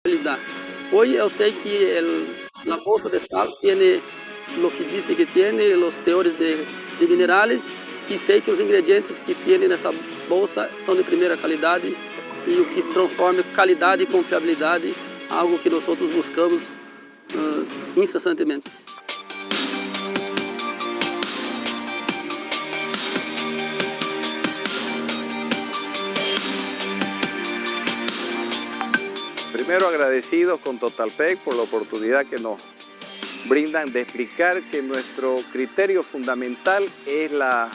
calidad. Hoy yo sé que la bolsa de sal tiene lo que dice que tiene, los teores de minerales, y sé que los ingredientes que tiene en esa bolsa son de primera calidad y lo que transforma calidad y confiabilidad, algo que nosotros buscamos incesantemente. Primero agradecidos con Totalpec por la oportunidad que nos brindan de explicar que nuestro criterio fundamental es la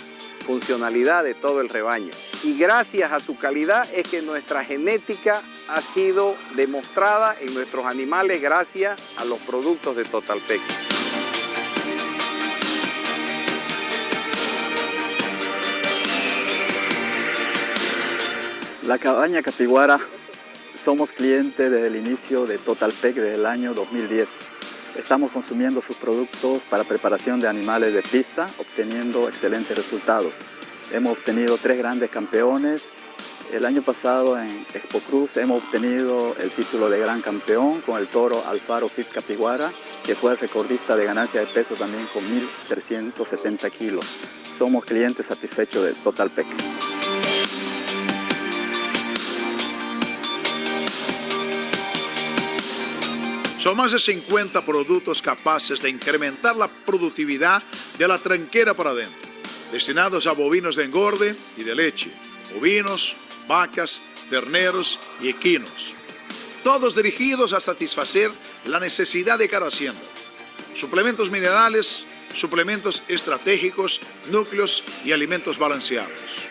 funcionalidad de todo el rebaño. Y gracias a su calidad es que nuestra genética ha sido demostrada en nuestros animales gracias a los productos de Totalpec. La cabaña Capiguara somos clientes desde el inicio de Totalpec desde el año 2010. Estamos consumiendo sus productos para preparación de animales de pista, obteniendo excelentes resultados. Hemos obtenido 3 grandes campeones. El año pasado en Expo Cruz hemos obtenido el título de gran campeón con el toro Alfaro Fit Capiguara, que fue el recordista de ganancia de peso también con 1.370 kilos. Somos clientes satisfechos de Totalpec. Son más de 50 productos capaces de incrementar la productividad de la tranquera para adentro, destinados a bovinos de engorde y de leche, ovinos, vacas, terneros y equinos, todos dirigidos a satisfacer la necesidad de cada hacienda. Suplementos minerales, suplementos estratégicos, núcleos y alimentos balanceados.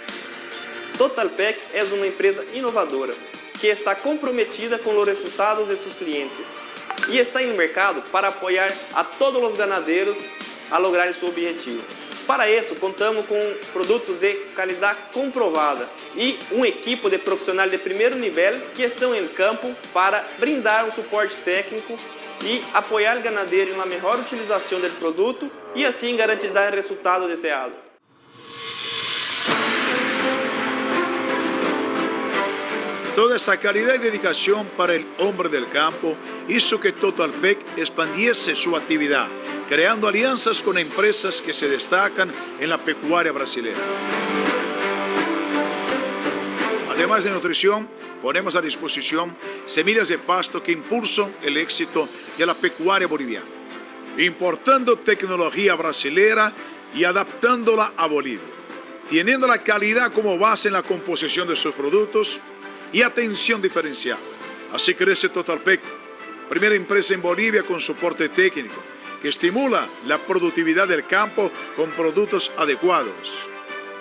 Totalpec es una empresa inovadora que está comprometida con los resultados de sus clientes y está en el mercado para apoyar a todos los ganaderos a lograr su objetivo. Para eso, contamos con productos de calidad comprobada y un equipo de profesionales de primer nivel que están en el campo para brindar un soporte técnico y apoyar al ganadero en la mejor utilización del producto y así garantizar el resultado deseado. Toda esa calidad y dedicación para el hombre del campo hizo que Totalpec expandiese su actividad, creando alianzas con empresas que se destacan en la pecuaria brasileña. Además de nutrición, ponemos a disposición semillas de pasto que impulsan el éxito de la pecuaria boliviana, importando tecnología brasilera y adaptándola a Bolivia, teniendo la calidad como base en la composición de sus productos y atención diferenciada. Así crece Totalpec, primera empresa en Bolivia con soporte técnico, que estimula la productividad del campo con productos adecuados.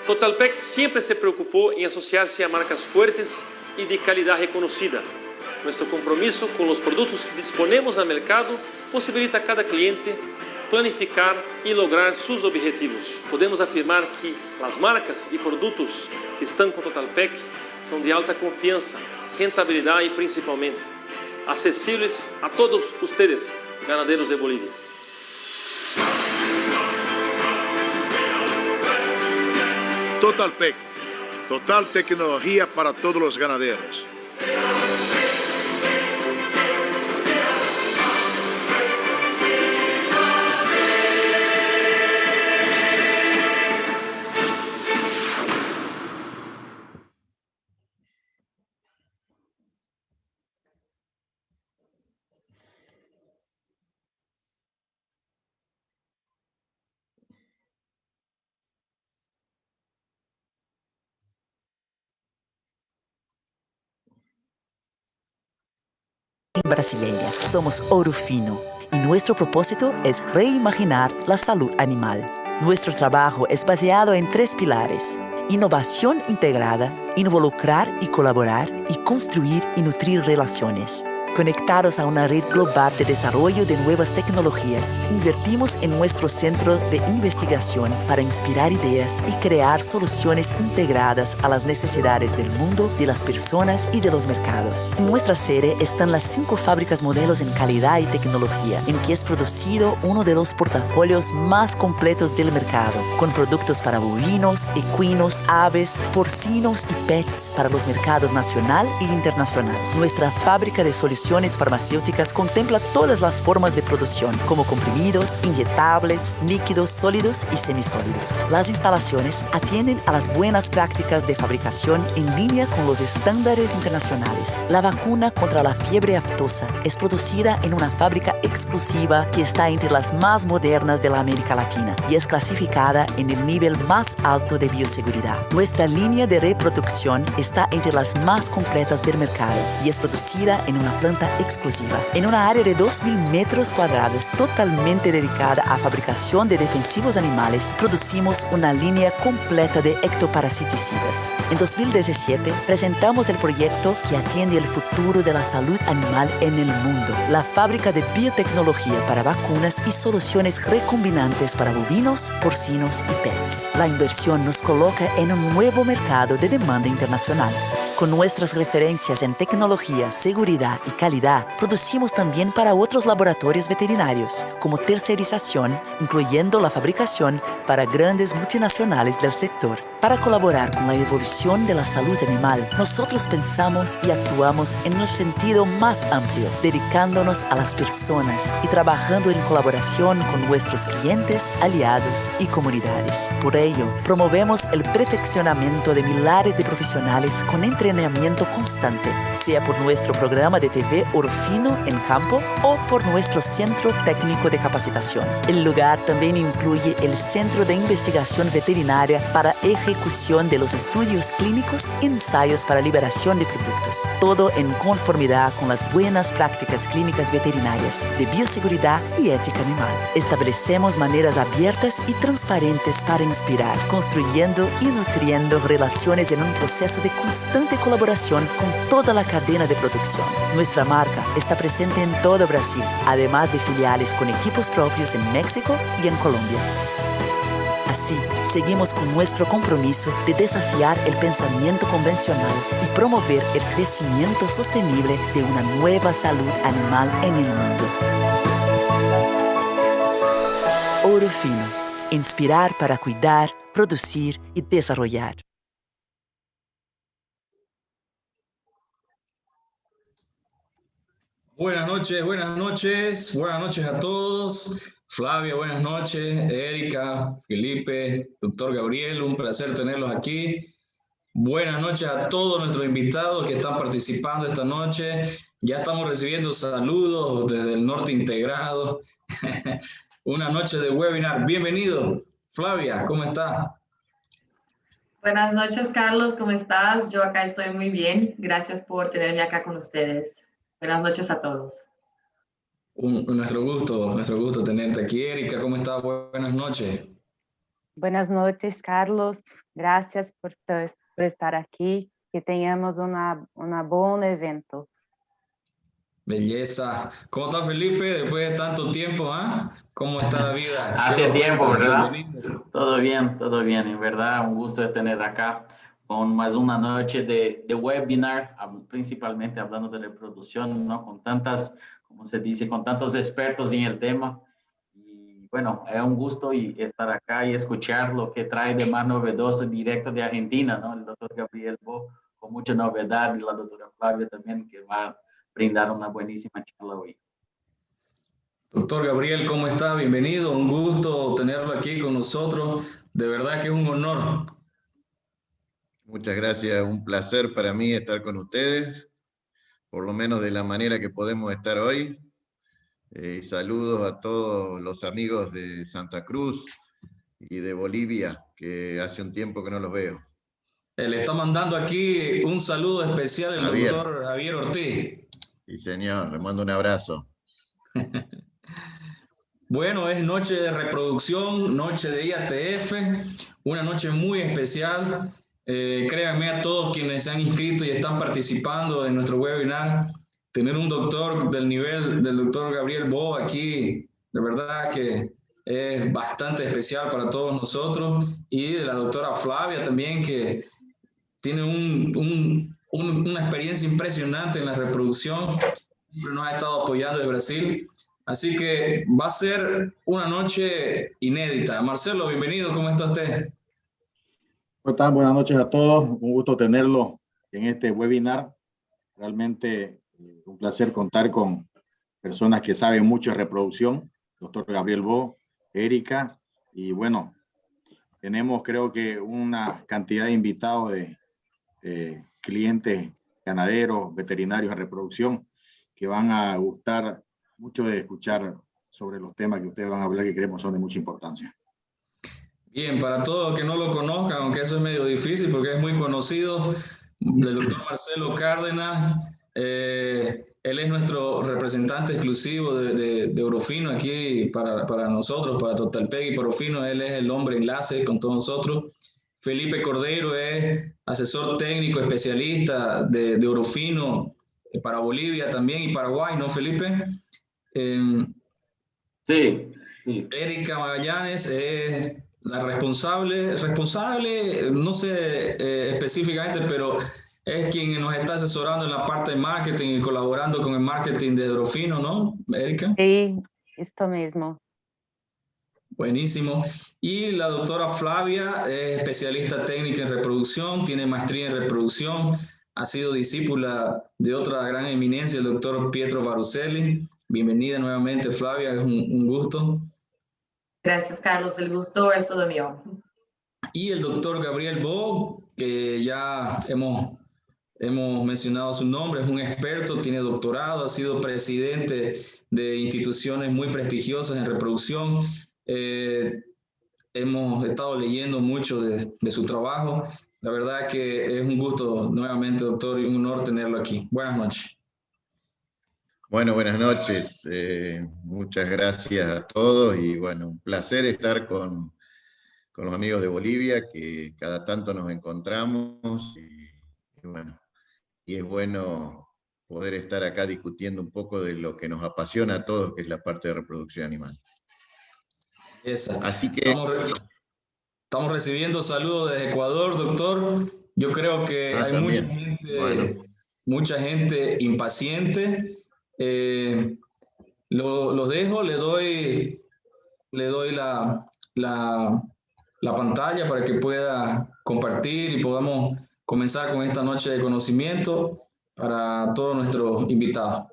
Totalpec siempre se preocupó en asociarse a marcas fuertes y de calidad reconocida. Nuestro compromiso con los productos que disponemos al mercado posibilita a cada cliente planificar y lograr sus objetivos. Podemos afirmar que las marcas y productos que están con Totalpec son de alta confianza, rentabilidad y principalmente accesibles a todos ustedes, ganaderos de Bolivia. Totalpec, total tecnología para todos los ganaderos. Brasileña. Somos Ouro Fino y nuestro propósito es reimaginar la salud animal. Nuestro trabajo es baseado en 3 pilares: innovación integrada, involucrar y colaborar, y construir y nutrir relaciones. Conectados a una red global de desarrollo de nuevas tecnologías, invertimos en nuestro centro de investigación para inspirar ideas y crear soluciones integradas a las necesidades del mundo, de las personas y de los mercados. En nuestra sede están las 5 fábricas modelos en calidad y tecnología, en que es producido uno de los portafolios más completos del mercado, con productos para bovinos, equinos, aves, porcinos y pets para los mercados nacional e internacional. Nuestra fábrica de soluciones soluciones farmacéuticas contempla todas las formas de producción, como comprimidos, inyectables, líquidos, sólidos y semisólidos. Las instalaciones atienden a las buenas prácticas de fabricación en línea con los estándares internacionales. La vacuna contra la fiebre aftosa es producida en una fábrica exclusiva que está entre las más modernas de la América Latina y es clasificada en el nivel más alto de bioseguridad. Nuestra línea de reproducción está entre las más completas del mercado y es producida en una planta exclusiva, en una área de 2.000 metros cuadrados totalmente dedicada a fabricación de defensivos animales. Producimos una línea completa de ectoparasiticidas. En 2017 presentamos el proyecto que atiende el futuro de la salud animal en el mundo, la fábrica de biotecnología para vacunas y soluciones recombinantes para bovinos, porcinos y pets. La inversión nos coloca en un nuevo mercado de demanda internacional. Con nuestras referencias en tecnología, seguridad y calidad, producimos también para otros laboratorios veterinarios, como tercerización, incluyendo la fabricación para grandes multinacionales del sector. Para colaborar con la evolución de la salud animal, nosotros pensamos y actuamos en el sentido más amplio, dedicándonos a las personas y trabajando en colaboración con nuestros clientes, aliados y comunidades. Por ello, promovemos el perfeccionamiento de millares de profesionales con entrenamiento constante, sea por nuestro programa de TV Orofino en campo o por nuestro Centro Técnico de Capacitación. El lugar también incluye el Centro de Investigación Veterinaria para ejecución de los estudios clínicos y ensayos para liberación de productos. Todo en conformidad con las buenas prácticas clínicas veterinarias de bioseguridad y ética animal. Establecemos maneras abiertas y transparentes para inspirar, construyendo y nutriendo relaciones en un proceso de constante colaboración con toda la cadena de producción. Nuestra marca está presente en todo Brasil, además de filiales con equipos propios en México y en Colombia. Así, seguimos con nuestro compromiso de desafiar el pensamiento convencional y promover el crecimiento sostenible de una nueva salud animal en el mundo. Orofino, inspirar para cuidar, producir y desarrollar. Buenas noches a todos. Flavia, buenas noches. Erika, Felipe, doctor Gabriel, un placer tenerlos aquí. Buenas noches a todos nuestros invitados que están participando esta noche. Ya estamos recibiendo saludos desde el norte integrado. Una noche de webinar. Bienvenido. Flavia, ¿cómo estás? Buenas noches, Carlos, ¿cómo estás? Yo acá estoy muy bien. Gracias por tenerme acá con ustedes. Buenas noches a todos. Nuestro gusto tenerte aquí. Erika, ¿cómo estás? Buenas noches. Buenas noches, Carlos. Gracias por estar aquí. Que tenhamos un buen evento. Belleza. ¿Cómo está Felipe después de tanto tiempo? ¿Cómo está la vida? Hace tiempo, ¿verdad? Bienvenido. Todo bien. En verdad, un gusto de tener acá con más una noche de webinar, principalmente hablando de reproducción, ¿no? Con tantas, como se dice, con tantos expertos en el tema. Y bueno, es un gusto estar acá y escuchar lo que trae de más novedoso directo de Argentina, ¿no? El doctor Gabriel Bo, con mucha novedad, y la doctora Flavia también, que va a brindar una buenísima charla hoy. Doctor Gabriel, ¿cómo está? Bienvenido, un gusto tenerlo aquí con nosotros. De verdad que es un honor. Muchas gracias, un placer para mí estar con ustedes, por lo menos de la manera que podemos estar hoy. Saludos a todos los amigos de Santa Cruz y de Bolivia, que hace un tiempo que no los veo. Le está mandando aquí un saludo especial el doctor Javier Ortiz. Sí, señor, le mando un abrazo. Bueno, es noche de reproducción, noche de IATF, una noche muy especial. Créanme a todos quienes se han inscrito y están participando en nuestro webinar, tener un doctor del nivel del doctor Gabriel Bo aquí, de verdad que es bastante especial para todos nosotros, y de la doctora Flavia también, que tiene una experiencia impresionante en la reproducción, siempre nos ha estado apoyando desde Brasil, así que va a ser una noche inédita. Marcelo, bienvenido, ¿cómo está usted? ¿Cómo están? Buenas noches a todos, un gusto tenerlo en este webinar. Realmente Un placer contar con personas que saben mucho de reproducción, doctor Gabriel Bo, Erika, y bueno, tenemos creo que una cantidad de invitados de clientes ganaderos, veterinarios de reproducción, que van a gustar mucho de escuchar sobre los temas que ustedes van a hablar, que creemos son de mucha importancia. Bien, para todos los que no lo conozcan, aunque eso es medio difícil porque es muy conocido, el doctor Marcelo Cárdenas, él es nuestro representante exclusivo de Orofino aquí para nosotros, para Totalpec y para Orofino. Él es el hombre enlace con todos nosotros. Felipe Cordero es asesor técnico especialista de Orofino para Bolivia también y Paraguay, ¿no, Felipe? Sí. Erika Magallanes es la responsable, no sé específicamente, pero es quien nos está asesorando en la parte de marketing y colaborando con el marketing de Orofino, ¿no, Erika? Sí, esto mismo. Buenísimo. Y la doctora Flavia es especialista técnica en reproducción, tiene maestría en reproducción, ha sido discípula de otra gran eminencia, el doctor Pietro Baruselli. Bienvenida nuevamente, Flavia, es un gusto. Gracias, Carlos. El gusto es todo mío. Y el doctor Gabriel Bo, que ya hemos mencionado su nombre, es un experto, tiene doctorado, ha sido presidente de instituciones muy prestigiosas en reproducción. Hemos estado leyendo mucho de su trabajo. La verdad que es un gusto nuevamente, doctor, y un honor tenerlo aquí. Buenas noches. Bueno, buenas noches. Muchas gracias a todos y bueno, un placer estar con los amigos de Bolivia, que cada tanto nos encontramos y bueno, y es bueno poder estar acá discutiendo un poco de lo que nos apasiona a todos, que es la parte de reproducción animal. Así que estamos recibiendo saludos desde Ecuador, doctor. Yo creo que hay mucha gente impaciente. Los dejo, le doy la pantalla para que pueda compartir y podamos comenzar con esta noche de conocimiento para todos nuestros invitados.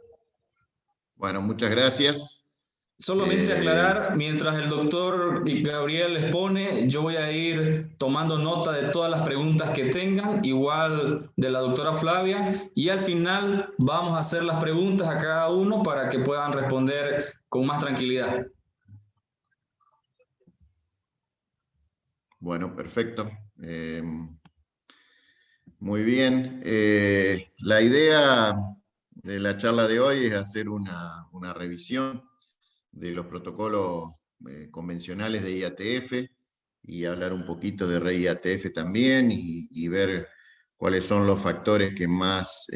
Bueno, muchas gracias. Solamente aclarar, mientras el doctor Gabriel les pone, yo voy a ir tomando nota de todas las preguntas que tengan, igual de la doctora Flavia, y al final vamos a hacer las preguntas a cada uno para que puedan responder con más tranquilidad. Bueno, perfecto. Muy bien. La idea de la charla de hoy es hacer una revisión de los protocolos convencionales de IATF y hablar un poquito de REIATF también y ver cuáles son los factores que más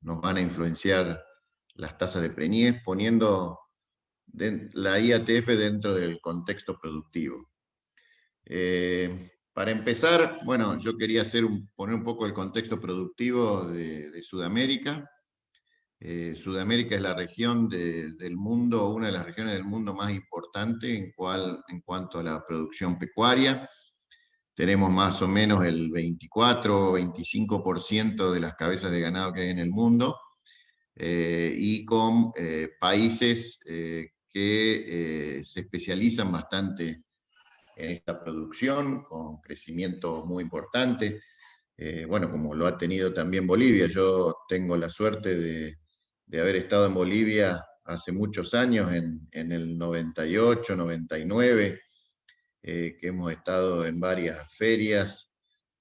nos van a influenciar las tasas de preñez, poniendo la IATF dentro del contexto productivo. Para empezar, bueno, yo quería poner un poco el contexto productivo de Sudamérica. Sudamérica es la región del mundo, una de las regiones del mundo más importante en cuanto a la producción pecuaria. Tenemos más o menos el 24-25% de las cabezas de ganado que hay en el mundo, y con países que se especializan bastante en esta producción, con crecimiento muy importante. Bueno, como lo ha tenido también Bolivia. Yo tengo la suerte de haber estado en Bolivia hace muchos años, en el 98, 99, que hemos estado en varias ferias,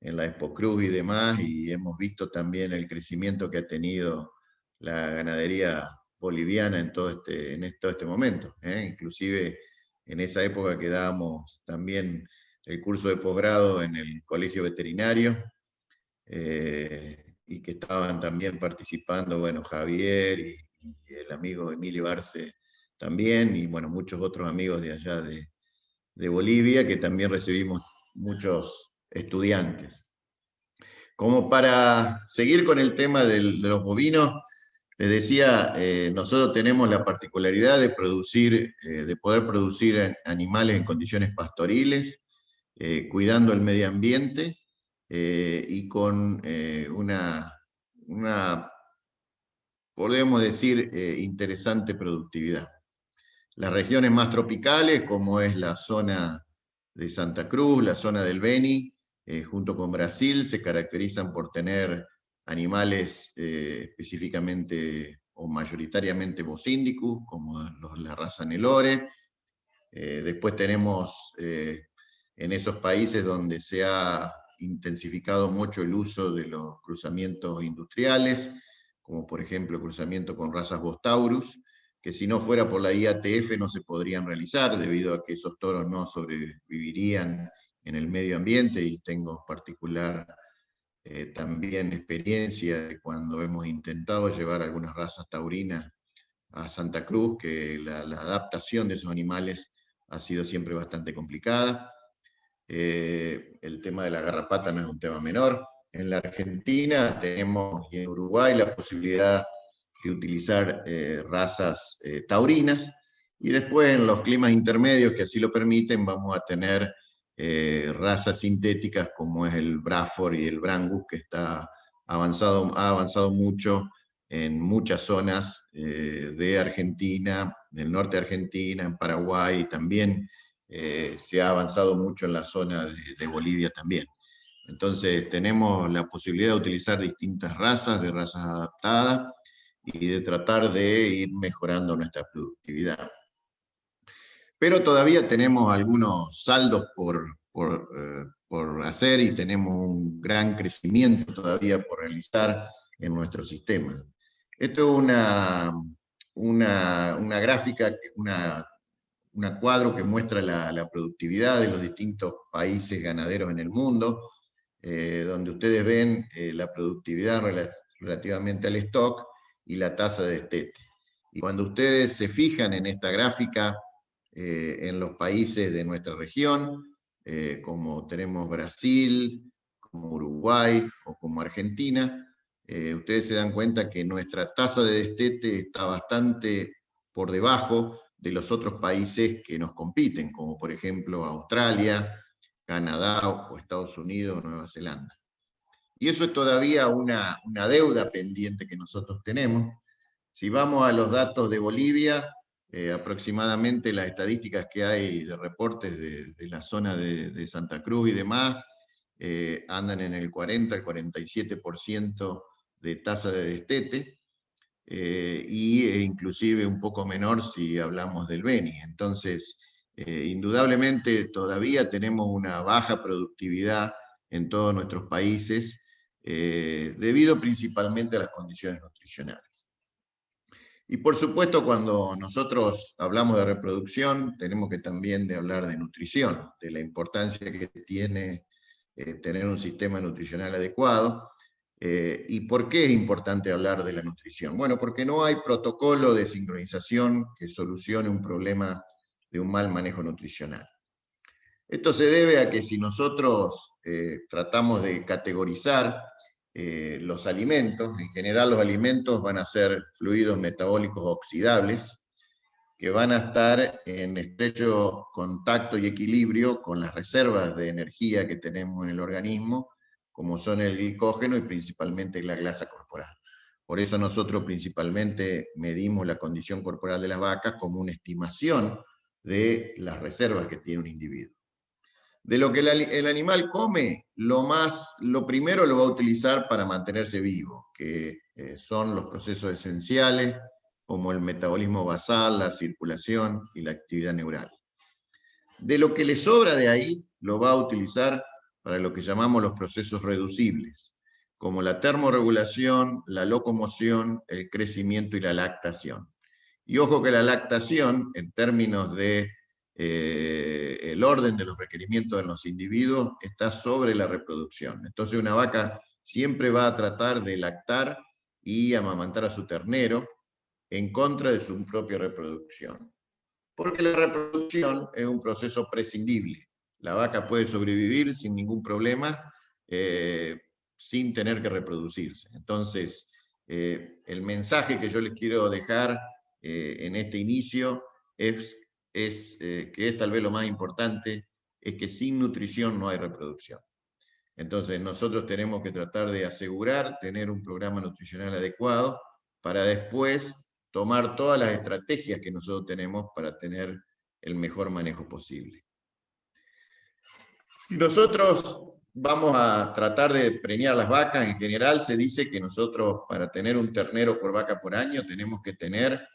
en la Expo Cruz y demás, y hemos visto también el crecimiento que ha tenido la ganadería boliviana en todo este momento. Inclusive en esa época que dábamos también el curso de posgrado en el colegio veterinario, y que estaban también participando, bueno, Javier y el amigo Emilio Arce también, y bueno, muchos otros amigos de allá de Bolivia, que también recibimos muchos estudiantes. Como para seguir con el tema de los bovinos, les decía, nosotros tenemos la particularidad de poder producir animales en condiciones pastoriles, cuidando el medio ambiente, y con una podemos decir, interesante productividad. Las regiones más tropicales, como es la zona de Santa Cruz, la zona del Beni, junto con Brasil, se caracterizan por tener animales específicamente o mayoritariamente Bosindicus, como la raza Nelore. Después tenemos en esos países donde se ha intensificado mucho el uso de los cruzamientos industriales, como por ejemplo el cruzamiento con razas Bostaurus, que si no fuera por la IATF no se podrían realizar, debido a que esos toros no sobrevivirían en el medio ambiente, y tengo particular también experiencia de cuando hemos intentado llevar algunas razas taurinas a Santa Cruz, que la adaptación de esos animales ha sido siempre bastante complicada. El tema de la garrapata no es un tema menor. En la Argentina tenemos, y en Uruguay, la posibilidad de utilizar razas taurinas, y después en los climas intermedios que así lo permiten vamos a tener razas sintéticas como es el Braford y el Brangus, que ha avanzado mucho en muchas zonas de Argentina, del norte de Argentina, en Paraguay, y también se ha avanzado mucho en la zona de Bolivia también. Entonces tenemos la posibilidad de utilizar distintas razas, de razas adaptadas, y de tratar de ir mejorando nuestra productividad. Pero todavía tenemos algunos saldos por hacer, y tenemos un gran crecimiento todavía por realizar en nuestro sistema. Esto es una gráfica, un cuadro que muestra la productividad de los distintos países ganaderos en el mundo, donde ustedes ven la productividad relativamente al stock y la tasa de destete. Y cuando ustedes se fijan en esta gráfica, en los países de nuestra región, como tenemos Brasil, como Uruguay o como Argentina, ustedes se dan cuenta que nuestra tasa de destete está bastante por debajo de los otros países que nos compiten, como por ejemplo Australia, Canadá o Estados Unidos o Nueva Zelanda. Y eso es todavía una deuda pendiente que nosotros tenemos. Si vamos a los datos de Bolivia, aproximadamente las estadísticas que hay de reportes de la zona de Santa Cruz y demás, andan en el 40 al 47% de tasa de destete, inclusive un poco menor si hablamos del Beni. Entonces, indudablemente todavía tenemos una baja productividad en todos nuestros países, debido principalmente a las condiciones nutricionales. Y por supuesto, cuando nosotros hablamos de reproducción, tenemos que también de hablar de nutrición, de la importancia que tiene tener un sistema nutricional adecuado. ¿Y por qué es importante hablar de la nutrición? Bueno, porque no hay protocolo de sincronización que solucione un problema de un mal manejo nutricional. Esto se debe a que si nosotros tratamos de categorizar los alimentos, en general los alimentos van a ser fluidos metabólicos oxidables, que van a estar en estrecho contacto y equilibrio con las reservas de energía que tenemos en el organismo, como son el glicógeno y principalmente la grasa corporal. Por eso nosotros principalmente medimos la condición corporal de las vacas como una estimación de las reservas que tiene un individuo. De lo que el animal come, lo primero lo va a utilizar para mantenerse vivo, que son los procesos esenciales, como el metabolismo basal, la circulación y la actividad neural. De lo que le sobra de ahí, lo va a utilizar para lo que llamamos los procesos reducibles, como la termorregulación, la locomoción, el crecimiento y la lactación. Y ojo que la lactación, en términos de el orden de los requerimientos de los individuos, está sobre la reproducción. Entonces una vaca siempre va a tratar de lactar y amamantar a su ternero en contra de su propia reproducción. Porque la reproducción es un proceso prescindible. La vaca puede sobrevivir sin ningún problema, sin tener que reproducirse. Entonces, el mensaje que yo les quiero dejar en este inicio es que es tal vez lo más importante, es que sin nutrición no hay reproducción. Entonces nosotros tenemos que tratar de asegurar tener un programa nutricional adecuado para después tomar todas las estrategias que nosotros tenemos para tener el mejor manejo posible. Si nosotros vamos a tratar de preñar las vacas, en general se dice que nosotros para tener un ternero por vaca por año tenemos que tener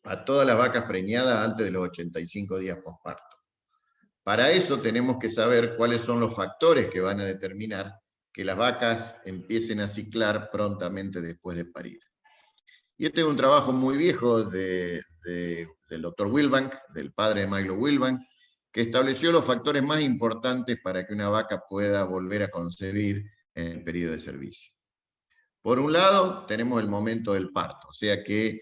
a todas las vacas preñadas antes de los 85 días posparto. Para eso tenemos que saber cuáles son los factores que van a determinar que las vacas empiecen a ciclar prontamente después de parir. Y este es un trabajo muy viejo del doctor Wilbank, del padre de Milo Wilbank, que estableció los factores más importantes para que una vaca pueda volver a concebir en el periodo de servicio. Por un lado, tenemos el momento del parto, o sea que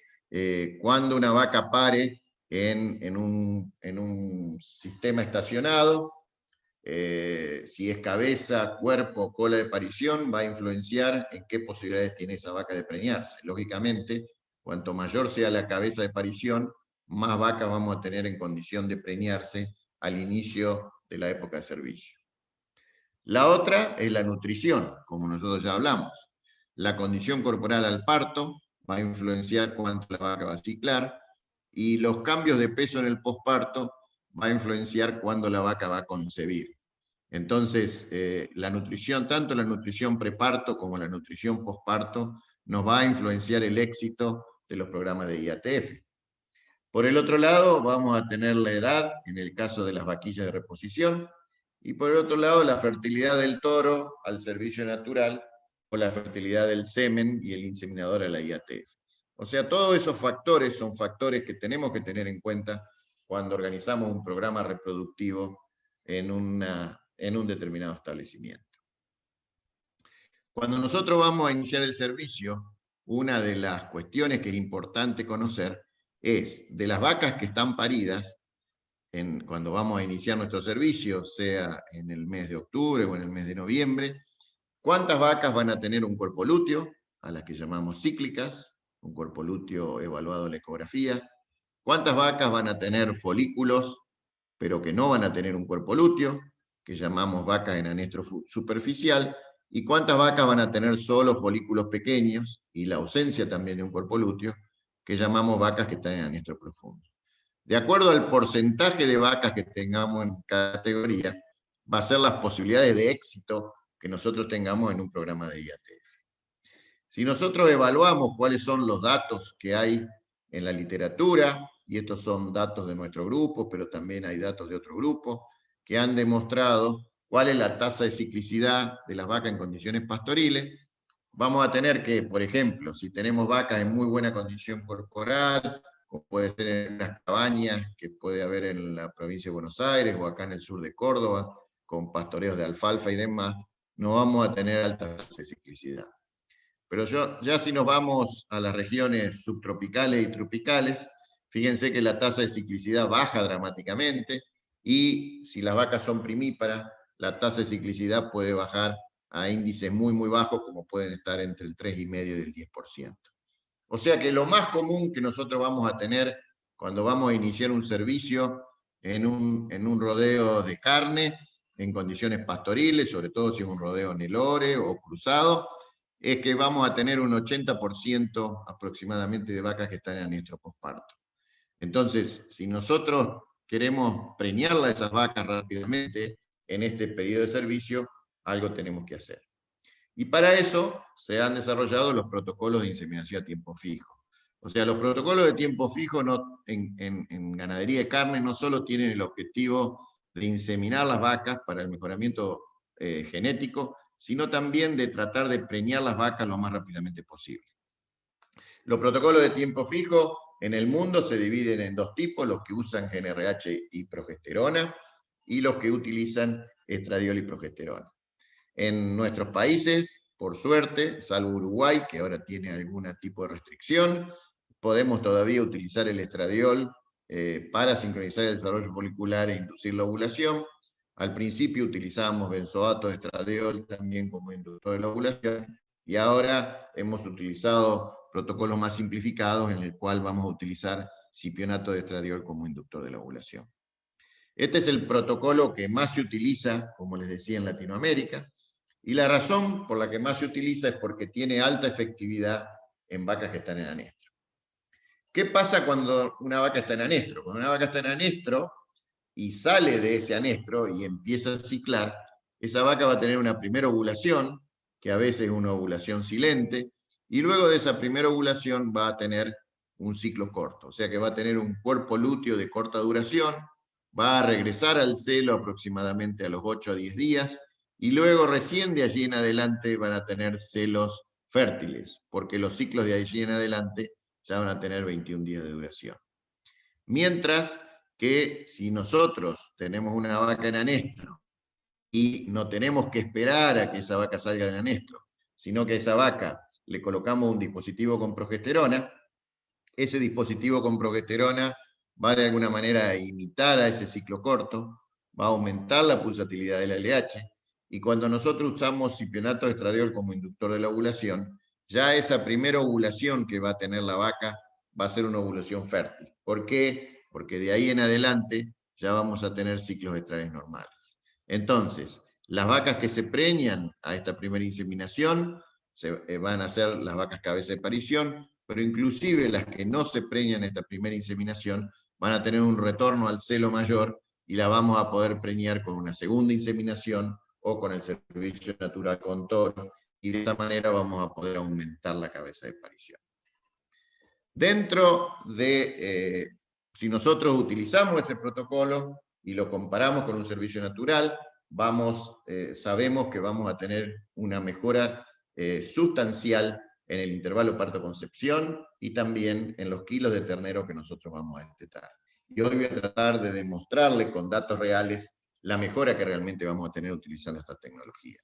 cuando una vaca pare en un sistema estacionado, si es cabeza, cuerpo, cola de parición, va a influenciar en qué posibilidades tiene esa vaca de preñarse. Lógicamente, cuanto mayor sea la cabeza de parición, más vacas vamos a tener en condición de preñarse al inicio de la época de servicio. La otra es la nutrición, como nosotros ya hablamos. La condición corporal al parto va a influenciar cuánto la vaca va a ciclar, y los cambios de peso en el posparto va a influenciar cuándo la vaca va a concebir. Entonces, la nutrición, tanto la nutrición preparto como la nutrición posparto, nos va a influenciar el éxito de los programas de IATF. Por el otro lado, vamos a tener la edad, en el caso de las vaquillas de reposición, y por el otro lado, la fertilidad del toro al servicio natural, o la fertilidad del semen y el inseminador a la IATF. O sea, todos esos factores son factores que tenemos que tener en cuenta cuando organizamos un programa reproductivo en un determinado establecimiento. Cuando nosotros vamos a iniciar el servicio, una de las cuestiones que es importante conocer es de las vacas que están paridas, cuando vamos a iniciar nuestro servicio, sea en el mes de octubre o en el mes de noviembre, cuántas vacas van a tener un cuerpo lúteo, a las que llamamos cíclicas, un cuerpo lúteo evaluado en la ecografía, cuántas vacas van a tener folículos, pero que no van a tener un cuerpo lúteo, que llamamos vacas en anestro superficial, y cuántas vacas van a tener solo folículos pequeños, y la ausencia también de un cuerpo lúteo, que llamamos vacas que están en anestro profundo. De acuerdo al porcentaje de vacas que tengamos en cada categoría, va a ser las posibilidades de éxito que nosotros tengamos en un programa de IATF. Si nosotros evaluamos cuáles son los datos que hay en la literatura, y estos son datos de nuestro grupo, pero también hay datos de otro grupo, que han demostrado cuál es la tasa de ciclicidad de las vacas en condiciones pastoriles, vamos a tener que, por ejemplo, si tenemos vacas en muy buena condición corporal, como puede ser en las cabañas que puede haber en la provincia de Buenos Aires o acá en el sur de Córdoba, con pastoreos de alfalfa y demás, no vamos a tener alta tasa de ciclicidad. Pero ya si nos vamos a las regiones subtropicales y tropicales, fíjense que la tasa de ciclicidad baja dramáticamente, y si las vacas son primíparas, la tasa de ciclicidad puede bajar a índices muy, muy bajos, como pueden estar entre el 3,5% y el 10%. O sea que lo más común que nosotros vamos a tener cuando vamos a iniciar un servicio en un rodeo de carne, en condiciones pastoriles, sobre todo si es un rodeo Nelore o cruzado, es que vamos a tener un 80% aproximadamente de vacas que están en anestro posparto. Entonces, si nosotros queremos preñarla a esas vacas rápidamente en este periodo de servicio, algo tenemos que hacer. Y para eso se han desarrollado los protocolos de inseminación a tiempo fijo. O sea, los protocolos de tiempo fijo en ganadería de carne no solo tienen el objetivo de inseminar las vacas para el mejoramiento genético, sino también de tratar de preñar las vacas lo más rápidamente posible. Los protocolos de tiempo fijo en el mundo se dividen en dos tipos: los que usan GnRH y progesterona, y los que utilizan estradiol y progesterona. En nuestros países, por suerte, salvo Uruguay, que ahora tiene algún tipo de restricción, podemos todavía utilizar el estradiol para sincronizar el desarrollo folicular e inducir la ovulación. Al principio utilizábamos benzoato de estradiol también como inductor de la ovulación, y ahora hemos utilizado protocolos más simplificados en el cual vamos a utilizar cipionato de estradiol como inductor de la ovulación. Este es el protocolo que más se utiliza, como les decía, en Latinoamérica, y la razón por la que más se utiliza es porque tiene alta efectividad en vacas que están en anestro. ¿Qué pasa cuando una vaca está en anestro? Cuando una vaca está en anestro y sale de ese anestro y empieza a ciclar, esa vaca va a tener una primera ovulación, que a veces es una ovulación silente, y luego de esa primera ovulación va a tener un ciclo corto, o sea que va a tener un cuerpo lúteo de corta duración, va a regresar al celo aproximadamente a los 8 a 10 días, y luego recién de allí en adelante van a tener celos fértiles, porque los ciclos de allí en adelante ya van a tener 21 días de duración. Mientras que si nosotros tenemos una vaca en anestro y no tenemos que esperar a que esa vaca salga del anestro, sino que a esa vaca le colocamos un dispositivo con progesterona, ese dispositivo con progesterona va de alguna manera a imitar a ese ciclo corto, va a aumentar la pulsatilidad del LH, y cuando nosotros usamos cipionato de estradiol como inductor de la ovulación, ya esa primera ovulación que va a tener la vaca va a ser una ovulación fértil. ¿Por qué? Porque de ahí en adelante ya vamos a tener ciclos estradiales normales. Entonces, las vacas que se preñan a esta primera inseminación van a ser las vacas cabeza de parición, pero inclusive las que no se preñan a esta primera inseminación van a tener un retorno al celo mayor y la vamos a poder preñar con una segunda inseminación o con el servicio natural con toro, y de esta manera vamos a poder aumentar la cabeza de parición. Dentro de, si nosotros utilizamos ese protocolo y lo comparamos con un servicio natural, sabemos que vamos a tener una mejora sustancial en el intervalo parto-concepción y también en los kilos de ternero que nosotros vamos a destetar. Y hoy voy a tratar de demostrarle con datos reales la mejora que realmente vamos a tener utilizando esta tecnología.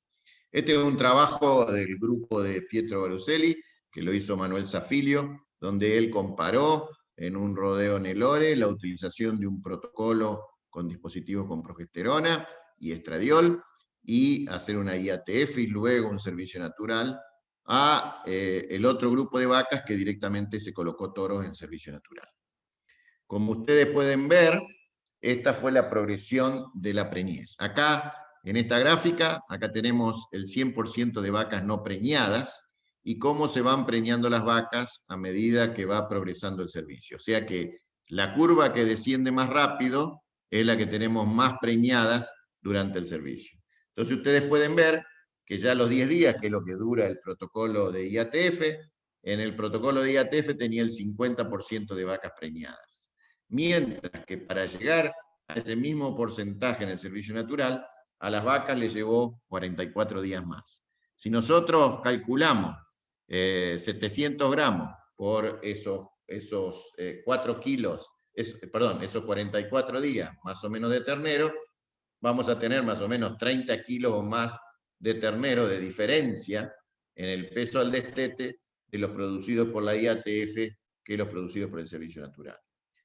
Este es un trabajo del grupo de Pietro Baruselli, que lo hizo Manuel Zafilio, donde él comparó en un rodeo Nelore la utilización de un protocolo con dispositivos con progesterona y estradiol, y hacer una IATF y luego un servicio natural a el otro grupo de vacas que directamente se colocó toros en servicio natural. Como ustedes pueden ver, esta fue la progresión de la preñez. Acá, en esta gráfica, acá tenemos el 100% de vacas no preñadas y cómo se van preñando las vacas a medida que va progresando el servicio. O sea que la curva que desciende más rápido es la que tenemos más preñadas durante el servicio. Entonces ustedes pueden ver que ya a los 10 días, que es lo que dura el protocolo de IATF, en el protocolo de IATF tenía el 50% de vacas preñadas. Mientras que para llegar a ese mismo porcentaje en el servicio natural, a las vacas les llevó 44 días más. Si nosotros calculamos 700 gramos por esos 4 kilos, esos 44 días más o menos de ternero, vamos a tener más o menos 30 kilos o más de ternero de diferencia en el peso al destete de los producidos por la IATF que los producidos por el servicio natural.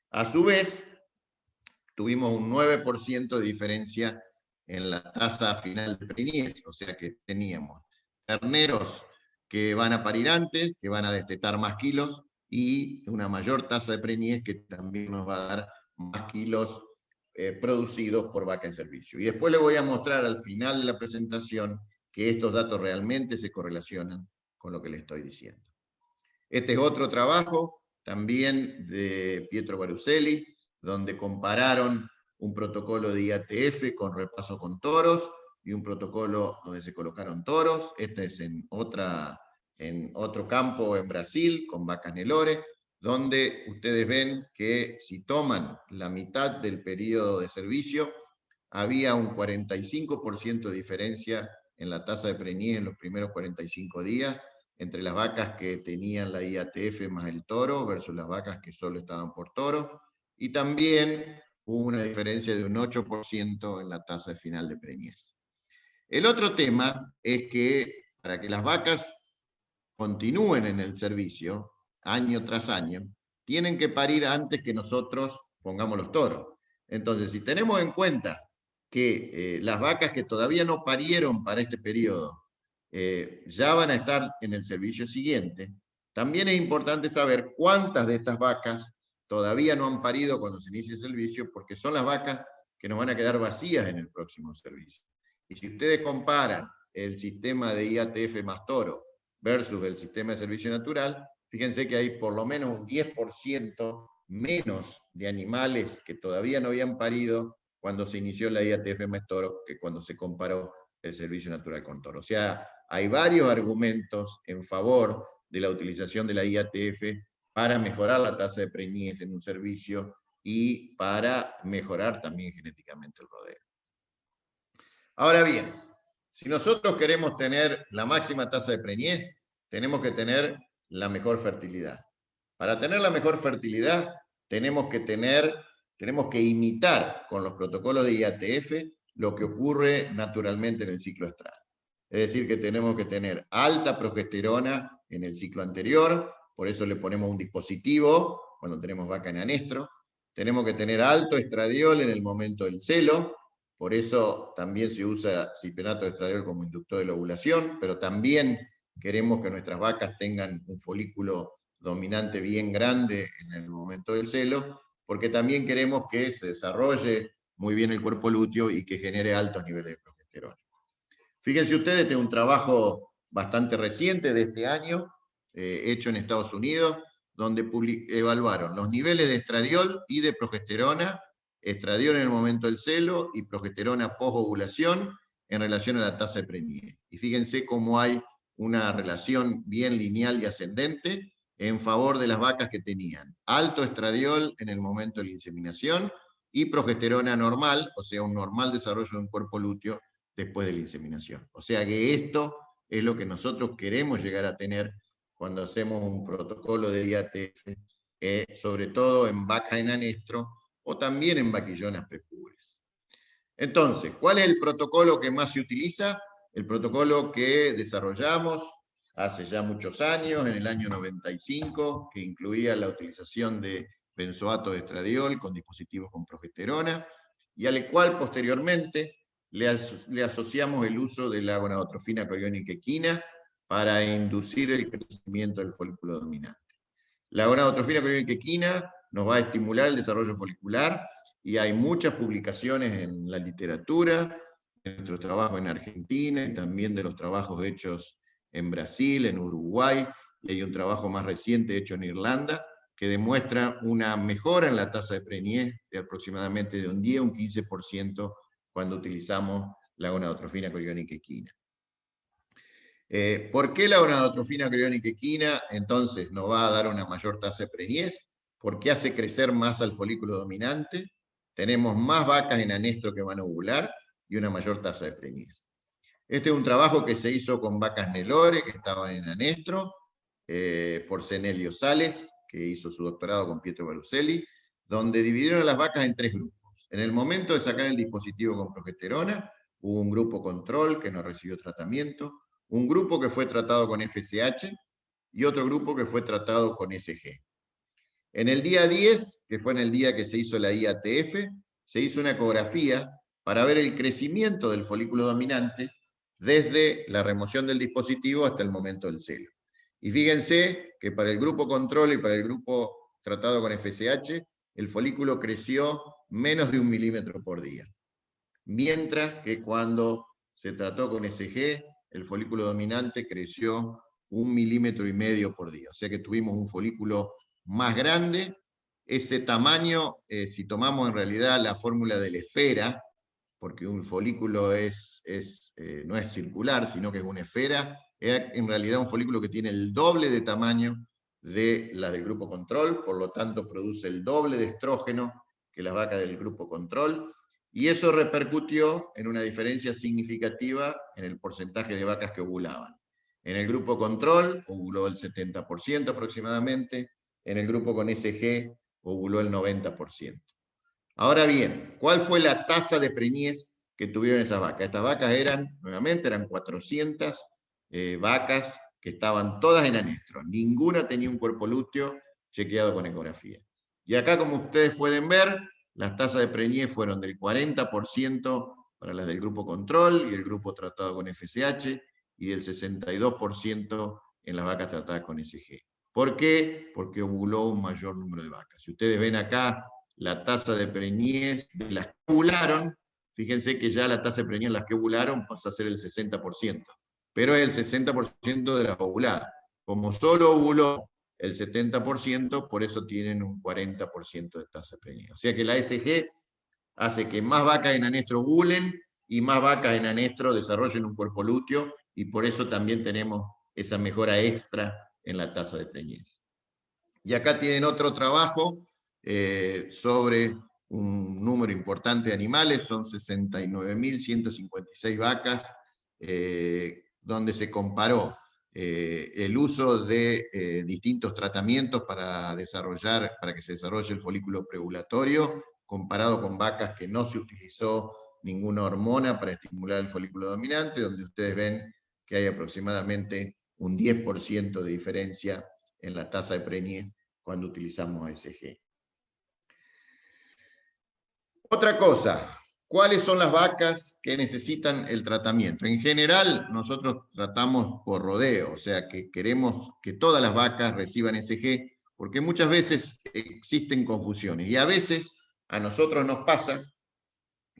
A su vez, tuvimos un 9% de diferencia en la tasa final de preñez, o sea que teníamos terneros que van a parir antes, que van a destetar más kilos, y una mayor tasa de preñez que también nos va a dar más kilos producidos por vaca en servicio. Y después les voy a mostrar al final de la presentación que estos datos realmente se correlacionan con lo que les estoy diciendo. Este es otro trabajo también de Pietro Baruselli, donde compararon un protocolo de IATF con repaso con toros y un protocolo donde se colocaron toros. Este es en otro campo en Brasil, con vacas Nelore, donde ustedes ven que si toman la mitad del periodo de servicio, había un 45% de diferencia en la tasa de preñez en los primeros 45 días, entre las vacas que tenían la IATF más el toro versus las vacas que solo estaban por toro, y también hubo una diferencia de un 8% en la tasa final de preñez. El otro tema es que para que las vacas continúen en el servicio, año tras año, tienen que parir antes que nosotros pongamos los toros. Entonces, si tenemos en cuenta que las vacas que todavía no parieron para este periodo ya van a estar en el servicio siguiente, también es importante saber cuántas de estas vacas todavía no han parido cuando se inicie el servicio, porque son las vacas que nos van a quedar vacías en el próximo servicio. Y si ustedes comparan el sistema de IATF más toro versus el sistema de servicio natural, Fíjense que hay por lo menos un 10% menos de animales que todavía no habían parido cuando se inició la IATF Mes Toro que cuando se comparó el Servicio Natural con Toro. O sea, hay varios argumentos en favor de la utilización de la IATF para mejorar la tasa de preñez en un servicio y para mejorar también genéticamente el rodeo. Ahora bien, si nosotros queremos tener la máxima tasa de preñez, tenemos que tener la mejor fertilidad. Para tener la mejor fertilidad, tenemos que imitar con los protocolos de IATF lo que ocurre naturalmente en el ciclo estral. Es decir, que tenemos que tener alta progesterona en el ciclo anterior, por eso le ponemos un dispositivo cuando tenemos vaca en anestro. Tenemos que tener alto estradiol en el momento del celo, por eso también se usa cipenato de estradiol como inductor de la ovulación, pero también queremos que nuestras vacas tengan un folículo dominante bien grande en el momento del celo, porque también queremos que se desarrolle muy bien el cuerpo lúteo y que genere altos niveles de progesterona. Fíjense ustedes, tengo un trabajo bastante reciente de este año, hecho en Estados Unidos, donde evaluaron los niveles de estradiol y de progesterona, estradiol en el momento del celo y progesterona post-ovulación en relación a la tasa de preñez. Y fíjense cómo hay una relación bien lineal y ascendente en favor de las vacas que tenían alto estradiol en el momento de la inseminación y progesterona normal, o sea, un normal desarrollo de un cuerpo lúteo después de la inseminación. O sea que esto es lo que nosotros queremos llegar a tener cuando hacemos un protocolo de IATF, sobre todo en vaca en anestro o también en vaquillonas prepubres. Entonces, ¿cuál es el protocolo que más se utiliza? El protocolo que desarrollamos hace ya muchos años, en el año 95, que incluía la utilización de benzoato de estradiol con dispositivos con progesterona, y al cual posteriormente le asociamos el uso de la gonadotrofina coriónica equina para inducir el crecimiento del folículo dominante. La gonadotrofina coriónica equina nos va a estimular el desarrollo folicular y hay muchas publicaciones en la literatura, en nuestro trabajo en Argentina y también de los trabajos hechos en Brasil, en Uruguay, y hay un trabajo más reciente hecho en Irlanda que demuestra una mejora en la tasa de preñez de aproximadamente de un 10 a un 15% cuando utilizamos la gonadotrofina coriónica equina. ¿Por qué la gonadotrofina coriónica equina entonces nos va a dar una mayor tasa de preñez? Porque hace crecer más al folículo dominante, tenemos más vacas en anestro que van a ovular y una mayor tasa de preñez. Este es un trabajo que se hizo con vacas Nelore, que estaban en anestro, por Cenelio Sales, que hizo su doctorado con Pietro Baruselli, donde dividieron a las vacas en 3 grupos. En el momento de sacar el dispositivo con progesterona, hubo un grupo control que no recibió tratamiento, un grupo que fue tratado con FSH y otro grupo que fue tratado con SG. En el día 10, que fue en el día que se hizo la IATF, se hizo una ecografía para ver el crecimiento del folículo dominante desde la remoción del dispositivo hasta el momento del celo. Y fíjense que para el grupo control y para el grupo tratado con FSH, el folículo creció menos de 1 milímetro por día. Mientras que cuando se trató con SG, el folículo dominante creció 1,5 milímetros por día. O sea que tuvimos un folículo más grande. Ese tamaño, si tomamos en realidad la fórmula de la esfera, porque un folículo no es circular, sino que es una esfera, es en realidad un folículo que tiene el doble de tamaño de la del grupo control, por lo tanto produce el doble de estrógeno que las vacas del grupo control, y eso repercutió en una diferencia significativa en el porcentaje de vacas que ovulaban. En el grupo control ovuló el 70% aproximadamente, en el grupo con SG ovuló el 90%. Ahora bien, ¿cuál fue la tasa de preñez que tuvieron esas vacas? Estas vacas eran 400 vacas que estaban todas en anestro. Ninguna tenía un cuerpo lúteo chequeado con ecografía. Y acá, como ustedes pueden ver, las tasas de preñez fueron del 40% para las del grupo control y el grupo tratado con FSH, y del 62% en las vacas tratadas con SG. ¿Por qué? Porque ovuló un mayor número de vacas. Si ustedes ven acá la tasa de preñez de las que ovularon, fíjense que ya la tasa de preñez de las que ovularon pasa a ser el 60%, pero es el 60% de las ovuladas. Como solo ovuló el 70%, por eso tienen un 40% de tasa de preñez. O sea que la SG hace que más vacas en anestro ovulen y más vacas en anestro desarrollen un cuerpo lúteo, y por eso también tenemos esa mejora extra en la tasa de preñez. Y acá tienen otro trabajo sobre un número importante de animales, son 69.156 vacas, donde se comparó el uso de distintos tratamientos para que se desarrolle el folículo preovulatorio, comparado con vacas que no se utilizó ninguna hormona para estimular el folículo dominante, donde ustedes ven que hay aproximadamente un 10% de diferencia en la tasa de preñez cuando utilizamos ASG. Otra cosa, ¿cuáles son las vacas que necesitan el tratamiento? En general, nosotros tratamos por rodeo, o sea que queremos que todas las vacas reciban SG, porque muchas veces existen confusiones, y a veces a nosotros nos pasa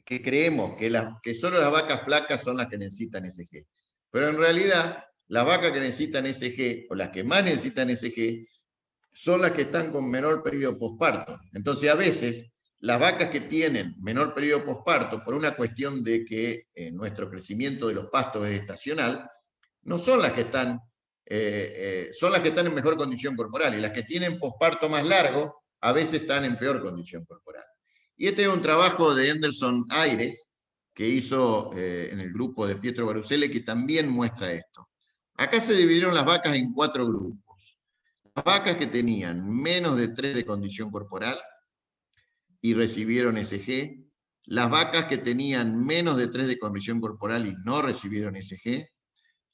que creemos que solo las vacas flacas son las que necesitan SG, pero en realidad las vacas que necesitan SG, o las que más necesitan SG, son las que están con menor periodo posparto. Entonces, a veces, las vacas que tienen menor periodo posparto, por una cuestión de que nuestro crecimiento de los pastos es estacional, no son las que están, son las que están en mejor condición corporal, y las que tienen posparto más largo, a veces están en peor condición corporal. Y este es un trabajo de Anderson Aires, que hizo en el grupo de Pietro Baruselle, que también muestra esto. Acá se dividieron las vacas en 4 grupos. Las vacas que tenían menos de 3 de condición corporal y recibieron SG, las vacas que tenían menos de 3 de condición corporal y no recibieron SG,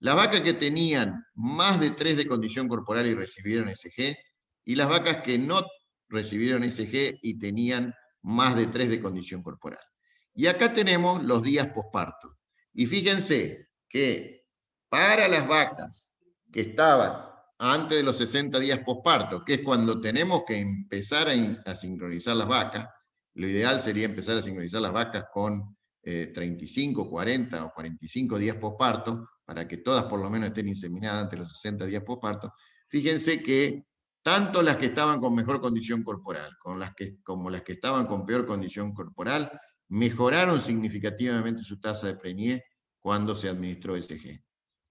las vacas que tenían más de 3 de condición corporal y recibieron SG, y las vacas que no recibieron SG y tenían más de 3 de condición corporal. Y acá tenemos los días posparto. Y fíjense que para las vacas que estaban antes de los 60 días posparto, que es cuando tenemos que empezar a sincronizar las vacas, lo ideal sería empezar a sincronizar las vacas con 35, 40 o 45 días posparto, para que todas por lo menos estén inseminadas antes de los 60 días posparto. Fíjense que tanto las que estaban con mejor condición corporal como las que estaban con peor condición corporal mejoraron significativamente su tasa de preñez cuando se administró SG.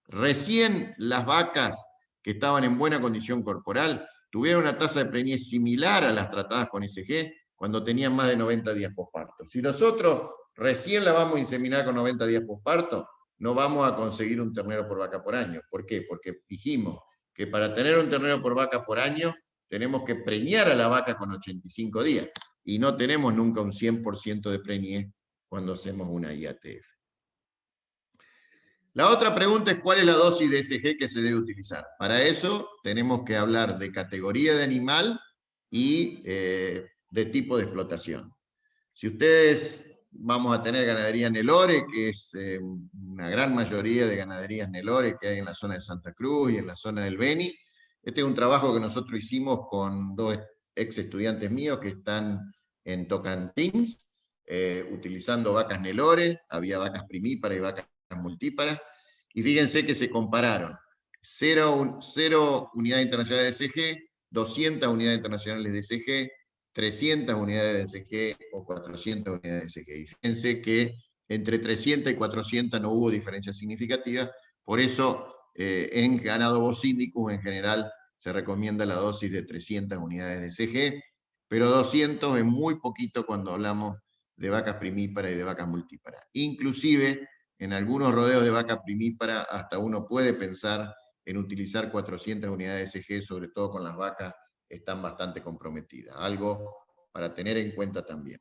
Recién las vacas que estaban en buena condición corporal tuvieron una tasa de preñez similar a las tratadas con SG cuando tenían más de 90 días posparto. Si nosotros recién la vamos a inseminar con 90 días posparto, no vamos a conseguir un ternero por vaca por año. ¿Por qué? Porque dijimos que para tener un ternero por vaca por año tenemos que preñar a la vaca con 85 días, y no tenemos nunca un 100% de preñez cuando hacemos una IATF. La otra pregunta es cuál es la dosis de SG que se debe utilizar. Para eso tenemos que hablar de categoría de animal y de tipo de explotación. Si ustedes vamos a tener ganadería Nelore, que es una gran mayoría de ganaderías Nelore que hay en la zona de Santa Cruz y en la zona del Beni. Este es un trabajo que nosotros hicimos con 2 ex estudiantes míos que están en Tocantins, utilizando vacas Nelore, había vacas primíparas y vacas multíparas, y fíjense que se compararon 0 unidades internacionales de SG, 200 unidades internacionales de SG, 300 unidades de SG o 400 unidades de SG. Y fíjense que entre 300 y 400 no hubo diferencias significativas, por eso en ganado bocínico en general se recomienda la dosis de 300 unidades de SG, pero 200 es muy poquito cuando hablamos de vacas primíparas y de vacas multíparas. Inclusive, en algunos rodeos de vaca primípara hasta uno puede pensar en utilizar 400 unidades de SG, sobre todo con las vacas que están bastante comprometidas. Algo para tener en cuenta también.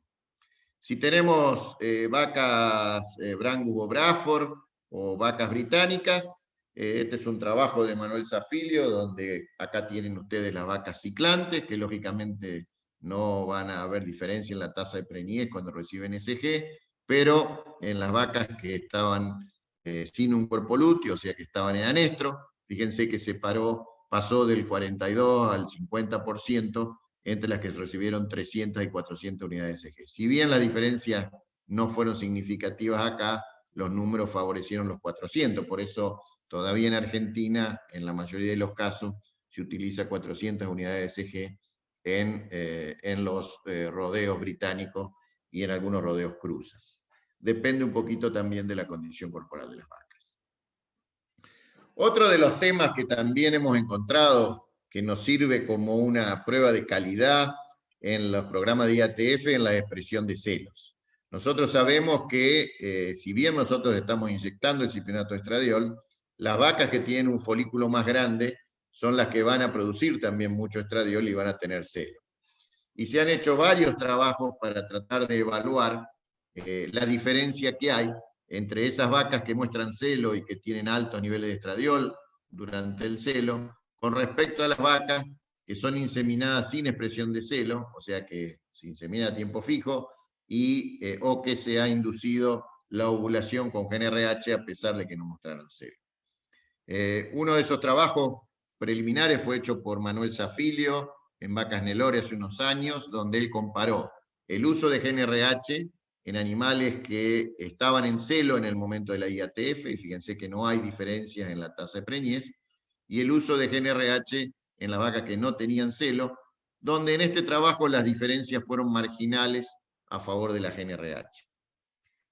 Si tenemos vacas Brangus o Braford o vacas británicas, este es un trabajo de Manuel Zafilio, donde acá tienen ustedes las vacas ciclantes, que lógicamente no van a haber diferencia en la tasa de preñez cuando reciben SG, pero en las vacas que estaban sin un cuerpo lúteo, o sea que estaban en anestro, fíjense que pasó del 42 al 50% entre las que recibieron 300 y 400 unidades de SG. Si bien las diferencias no fueron significativas acá, los números favorecieron los 400, por eso todavía en Argentina, en la mayoría de los casos, se utiliza 400 unidades de SG en los rodeos británicos y en algunos rodeos cruzas. Depende un poquito también de la condición corporal de las vacas. Otro de los temas que también hemos encontrado que nos sirve como una prueba de calidad en los programas de IATF en la expresión de celos. Nosotros sabemos que si bien nosotros estamos inyectando el ciprinato de estradiol, las vacas que tienen un folículo más grande son las que van a producir también mucho estradiol y van a tener celo. Y se han hecho varios trabajos para tratar de evaluar la diferencia que hay entre esas vacas que muestran celo y que tienen altos niveles de estradiol durante el celo, con respecto a las vacas que son inseminadas sin expresión de celo, o sea que se insemina a tiempo fijo, o que se ha inducido la ovulación con GnRH a pesar de que no mostraron celo. Uno de esos trabajos preliminares fue hecho por Manuel Zafilio en vacas Nelore hace unos años, donde él comparó el uso de GnRH en animales que estaban en celo en el momento de la IATF, y fíjense que no hay diferencias en la tasa de preñez, y el uso de GnRH en las vacas que no tenían celo, donde en este trabajo las diferencias fueron marginales a favor de la GnRH.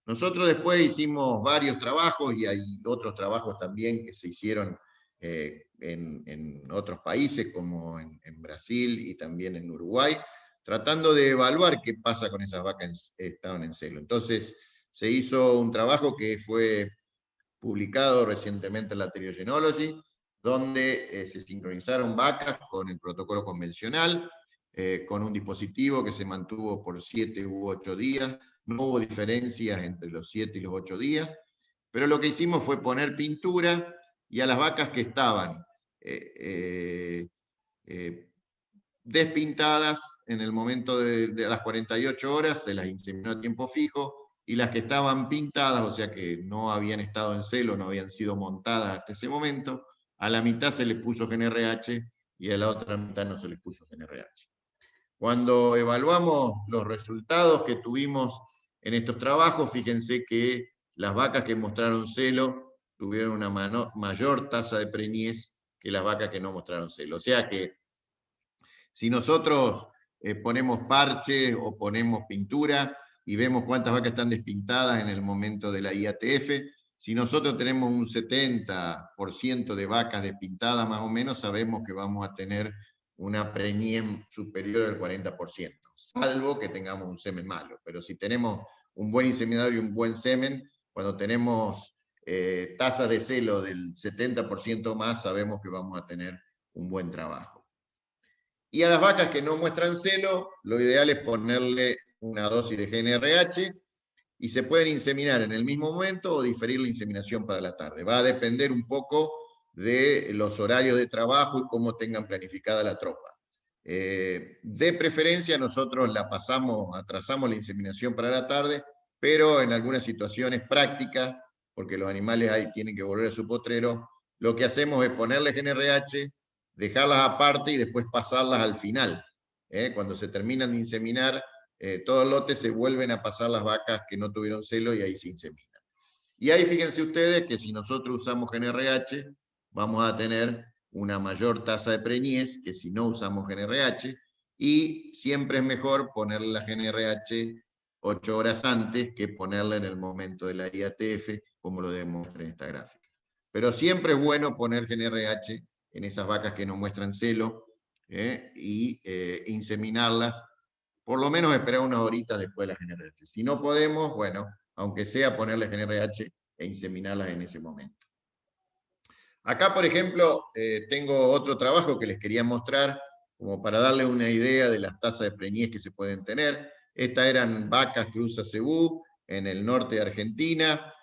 Nosotros después hicimos varios trabajos, y hay otros trabajos también que se hicieron en otros países, como en Brasil y también en Uruguay, tratando de evaluar qué pasa con esas vacas que estaban en celo. Entonces, se hizo un trabajo que fue publicado recientemente en la Theriogenology, donde se sincronizaron vacas con el protocolo convencional, con un dispositivo que se mantuvo por 7 u 8 días. No hubo diferencias entre los 7 y los 8 días, pero lo que hicimos fue poner pintura, y a las vacas que estaban despintadas en el momento de las 48 horas se las inseminó a tiempo fijo, y las que estaban pintadas, o sea que no habían estado en celo, no habían sido montadas hasta ese momento, a la mitad se les puso GnRH y a la otra mitad no se les puso GnRH. Cuando evaluamos los resultados que tuvimos en estos trabajos, fíjense que las vacas que mostraron celo tuvieron una mayor tasa de preñez que las vacas que no mostraron celo. O sea que si nosotros ponemos parche o ponemos pintura y vemos cuántas vacas están despintadas en el momento de la IATF, si nosotros tenemos un 70% de vacas despintadas más o menos, sabemos que vamos a tener una preñez superior al 40%, salvo que tengamos un semen malo. Pero si tenemos un buen inseminador y un buen semen, cuando tenemos tasas de celo del 70% más, sabemos que vamos a tener un buen trabajo. Y a las vacas que no muestran celo, lo ideal es ponerle una dosis de GnRH, y se pueden inseminar en el mismo momento o diferir la inseminación para la tarde. Va a depender un poco de los horarios de trabajo y cómo tengan planificada la tropa. De preferencia nosotros atrasamos la inseminación para la tarde, pero en algunas situaciones prácticas, porque los animales ahí tienen que volver a su potrero, lo que hacemos es ponerle GnRH, dejarlas aparte y después pasarlas al final. Cuando se terminan de inseminar, todos los lotes se vuelven a pasar las vacas que no tuvieron celo y ahí se inseminan. Y ahí fíjense ustedes que si nosotros usamos GnRH, vamos a tener una mayor tasa de preñez que si no usamos GnRH, y siempre es mejor ponerle la GnRH 8 horas antes que ponerla en el momento de la IATF, como lo demuestra en esta gráfica. Pero siempre es bueno poner GnRH en esas vacas que no muestran celo y inseminarlas, por lo menos esperar unas horitas después de la GnRH. Si no podemos, bueno, aunque sea ponerle GnRH e inseminarlas en ese momento. Acá, por ejemplo, tengo otro trabajo que les quería mostrar, como para darle una idea de las tasas de preñez que se pueden tener. Estas eran vacas Cruz Acebú, en el norte de Argentina,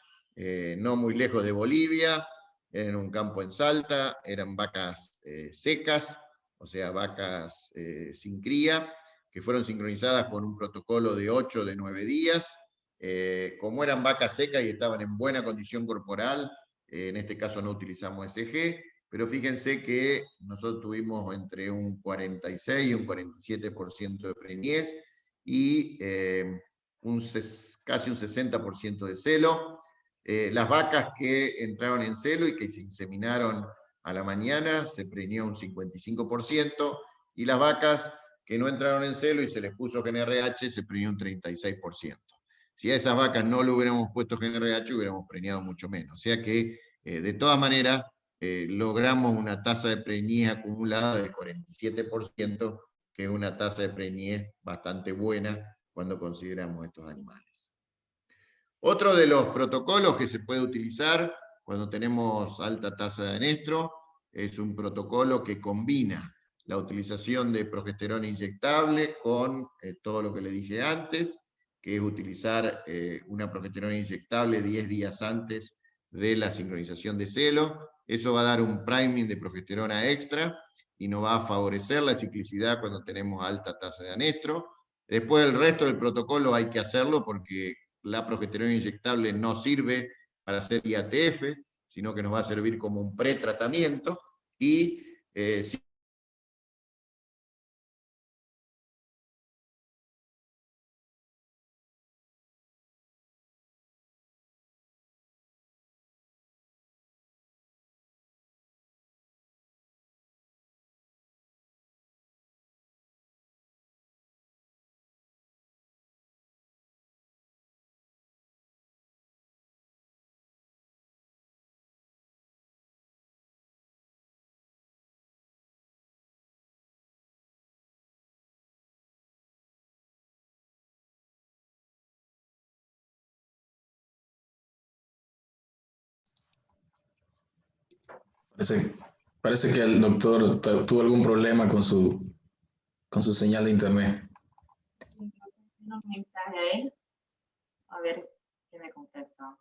no muy lejos de Bolivia, en un campo en Salta, eran vacas secas, o sea, vacas sin cría, que fueron sincronizadas con un protocolo de 8 o de 9 días. Como eran vacas secas y estaban en buena condición corporal, en este caso no utilizamos SG, pero fíjense que nosotros tuvimos entre un 46 y un 47% de preñez y casi un 60% de celo. Las vacas que entraron en celo y que se inseminaron a la mañana se preñó un 55%, y las vacas que no entraron en celo y se les puso GNRH se preñó un 36%. Si a esas vacas no le hubiéramos puesto GNRH, hubiéramos preñado mucho menos. O sea que, de todas maneras, logramos una tasa de preñez acumulada del 47%, que es una tasa de preñez bastante buena cuando consideramos estos animales. Otro de los protocolos que se puede utilizar cuando tenemos alta tasa de anestro es un protocolo que combina la utilización de progesterona inyectable con todo lo que le dije antes, que es utilizar una progesterona inyectable 10 días antes de la sincronización de celo. Eso va a dar un priming de progesterona extra y nos va a favorecer la ciclicidad cuando tenemos alta tasa de anestro. Después el resto del protocolo hay que hacerlo porque la progesterona inyectable no sirve para hacer IATF, sino que nos va a servir como un pretratamiento, y si Parece que el doctor tuvo algún problema con su señal de internet. Un mensaje a él. A ver qué me contesta.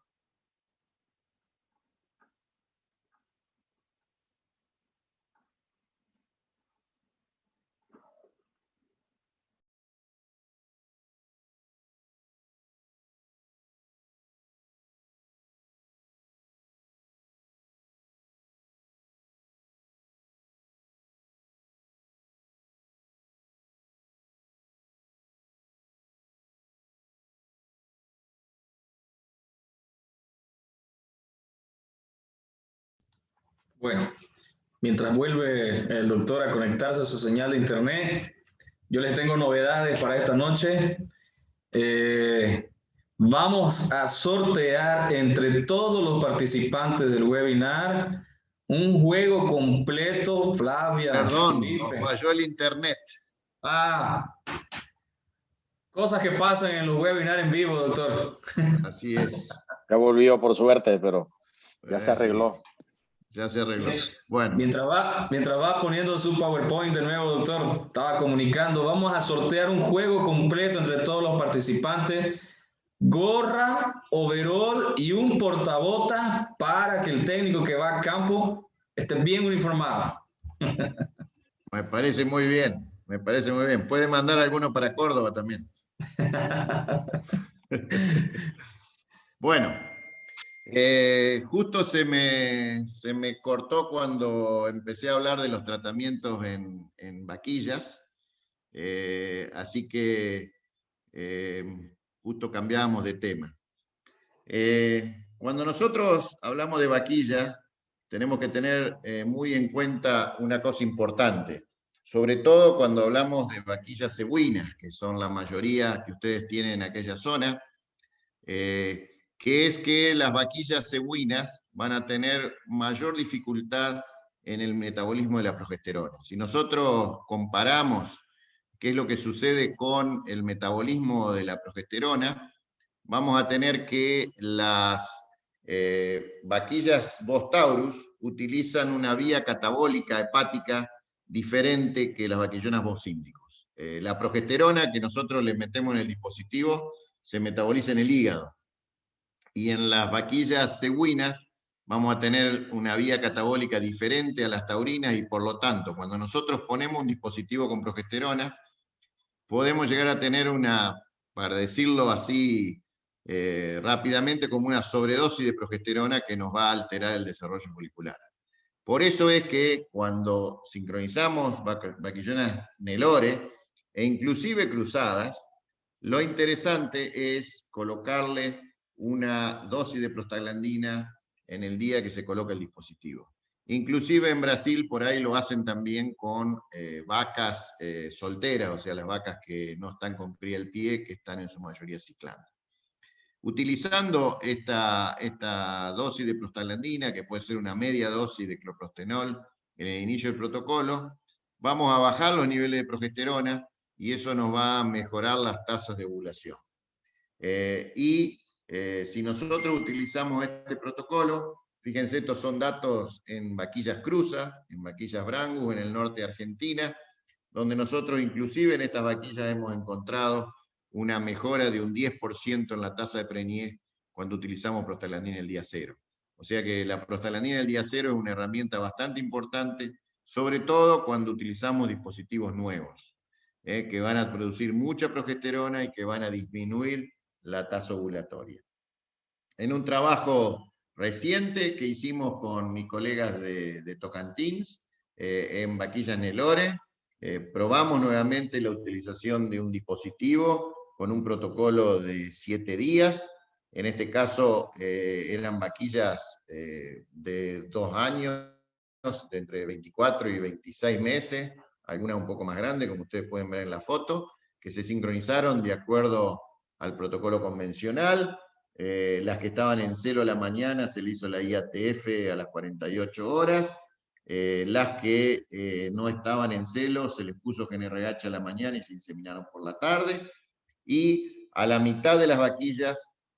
Bueno, mientras vuelve el doctor a conectarse a su señal de internet, yo les tengo novedades para esta noche. Vamos a sortear entre todos los participantes del webinar un juego completo, Flavia. Perdón, Felipe. nos falló el internet. Cosas que pasan en los webinars en vivo, doctor. Así es. Ya volvió por suerte, pero ya se arregló. Ya se arregló. Bueno. Mientras va poniendo su PowerPoint de nuevo, doctor, estaba comunicando, vamos a sortear un juego completo entre todos los participantes, gorra, overall y un portabota para que el técnico que va a campo esté bien uniformado. Me parece muy bien, me parece muy bien. Puede mandar alguno para Córdoba también. Bueno. Justo se me cortó cuando empecé a hablar de los tratamientos en vaquillas, así que justo cambiamos de tema. Cuando nosotros hablamos de vaquilla, tenemos que tener muy en cuenta una cosa importante, sobre todo cuando hablamos de vaquillas cebuinas, que son la mayoría que ustedes tienen en aquella zona, que es que las vaquillas cebuinas van a tener mayor dificultad en el metabolismo de la progesterona. Si nosotros comparamos qué es lo que sucede con el metabolismo de la progesterona, vamos a tener que las vaquillas Bos taurus utilizan una vía catabólica hepática diferente que las vaquillonas Bos índicos. La progesterona que nosotros le metemos en el dispositivo se metaboliza en el hígado. Y en las vaquillas cebuinas vamos a tener una vía catabólica diferente a las taurinas y por lo tanto, cuando nosotros ponemos un dispositivo con progesterona, podemos llegar a tener una, para decirlo así rápidamente, como una sobredosis de progesterona que nos va a alterar el desarrollo folicular. Por eso es que cuando sincronizamos vaquillonas Nelore e inclusive cruzadas, lo interesante es colocarle una dosis de prostaglandina en el día que se coloca el dispositivo. Inclusive en Brasil por ahí lo hacen también con vacas solteras, o sea, las vacas que no están con cría al pie, que están en su mayoría ciclando. Utilizando esta dosis de prostaglandina, que puede ser una media dosis de cloprostenol en el inicio del protocolo, vamos a bajar los niveles de progesterona y eso nos va a mejorar las tasas de ovulación. Si nosotros utilizamos este protocolo, fíjense, estos son datos en vaquillas cruzas, en vaquillas Brangus, en el norte de Argentina, donde nosotros inclusive en estas vaquillas hemos encontrado una mejora de un 10% en la tasa de preñez cuando utilizamos prostaglandina el día cero. O sea que la prostaglandina el día cero es una herramienta bastante importante, sobre todo cuando utilizamos dispositivos nuevos, que van a producir mucha progesterona y que van a disminuir la tasa ovulatoria. En un trabajo reciente que hicimos con mis colegas de Tocantins, en vaquillas Nelore, probamos nuevamente la utilización de un dispositivo con un protocolo de 7 días. En este caso eran vaquillas de 2 años, de entre 24 y 26 meses, algunas un poco más grandes, como ustedes pueden ver en la foto, que se sincronizaron de acuerdo al protocolo convencional. Las que estaban en celo a la mañana se le hizo la IATF a las 48 horas. Las que no estaban en celo se les puso GnRH a la mañana y se inseminaron por la tarde. Y a la mitad de las vaquillas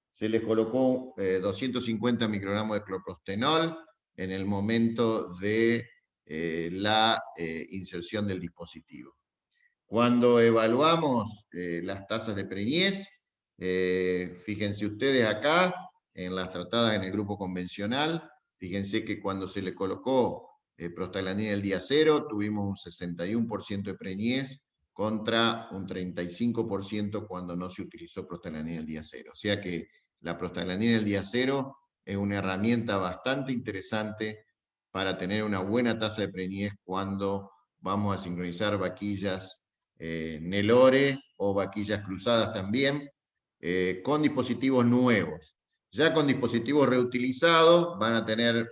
se les colocó 250 microgramos de cloprostenol en el momento de la inserción del dispositivo. Cuando evaluamos las tasas de preñez, fíjense ustedes acá, en las tratadas en el grupo convencional, fíjense que cuando se le colocó prostaglandina el día cero, tuvimos un 61% de preñez contra un 35% cuando no se utilizó prostaglandina el día cero. O sea que la prostaglandina el día cero es una herramienta bastante interesante para tener una buena tasa de preñez cuando vamos a sincronizar vaquillas Nelore o vaquillas cruzadas también, con dispositivos nuevos. Ya con dispositivos reutilizados van a tener,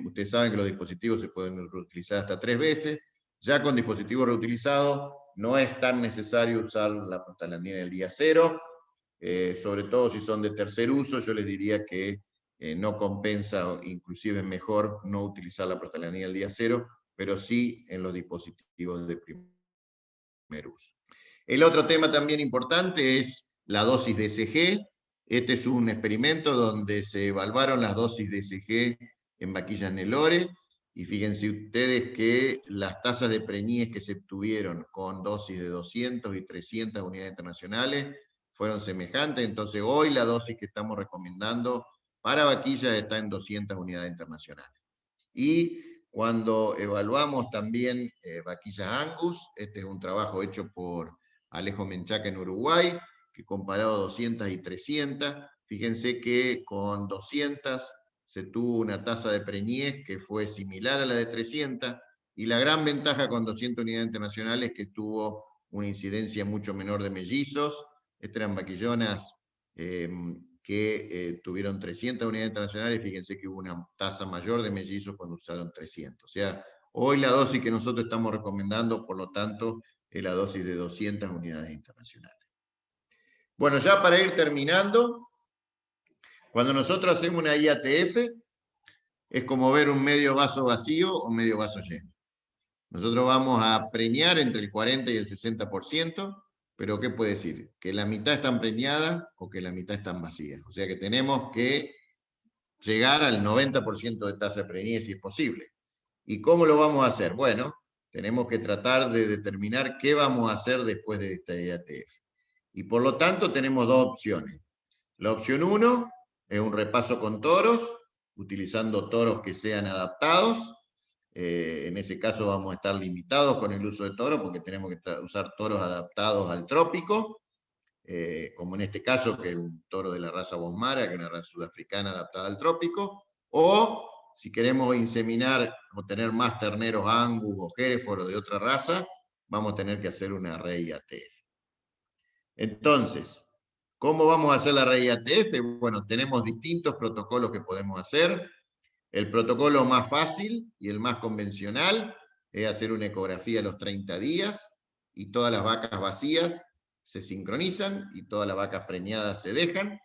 ustedes saben que los dispositivos se pueden reutilizar hasta 3 veces, ya con dispositivos reutilizados no es tan necesario usar la prostaglandina el día cero, sobre todo si son de tercer uso, yo les diría que no compensa, inclusive es mejor no utilizar la prostaglandina el día cero, pero sí en los dispositivos de primer uso. El otro tema también importante es la dosis de ECG. Este es un experimento donde se evaluaron las dosis de ECG en vaquillas Nelore, y fíjense ustedes que las tasas de preñez que se obtuvieron con dosis de 200 y 300 unidades internacionales fueron semejantes. Entonces hoy la dosis que estamos recomendando para vaquillas está en 200 unidades internacionales. Y cuando evaluamos también vaquillas Angus, este es un trabajo hecho por Alejo Menchaca en Uruguay, que comparó 200 y 300, fíjense que con 200 se tuvo una tasa de preñez que fue similar a la de 300, y la gran ventaja con 200 unidades internacionales es que tuvo una incidencia mucho menor de mellizos. Estas eran vaquillonas que tuvieron 300 unidades internacionales, fíjense que hubo una tasa mayor de mellizos cuando usaron 300. O sea, hoy la dosis que nosotros estamos recomendando, por lo tanto, es la dosis de 200 unidades internacionales. Bueno, ya para ir terminando, cuando nosotros hacemos una IATF, es como ver un medio vaso vacío o medio vaso lleno. Nosotros vamos a preñar entre el 40 y el 60%, pero ¿qué puede decir? Que la mitad están preñadas o que la mitad están vacías. O sea que tenemos que llegar al 90% de tasa de preñez si es posible. ¿Y cómo lo vamos a hacer? Bueno, tenemos que tratar de determinar qué vamos a hacer después de esta IATF. Y por lo tanto tenemos dos opciones. La opción 1 es un repaso con toros, utilizando toros que sean adaptados. En ese caso vamos a estar limitados con el uso de toros porque tenemos que usar toros adaptados al trópico, como en este caso que es un toro de la raza Bosmara, que es una raza sudafricana adaptada al trópico, o si queremos inseminar o tener más terneros Angus o Hereford de otra raza, vamos a tener que hacer una REI-ATF. Entonces, ¿cómo vamos a hacer la REI-ATF? Bueno, tenemos distintos protocolos que podemos hacer. El protocolo más fácil y el más convencional es hacer una ecografía a los 30 días y todas las vacas vacías se sincronizan y todas las vacas preñadas se dejan.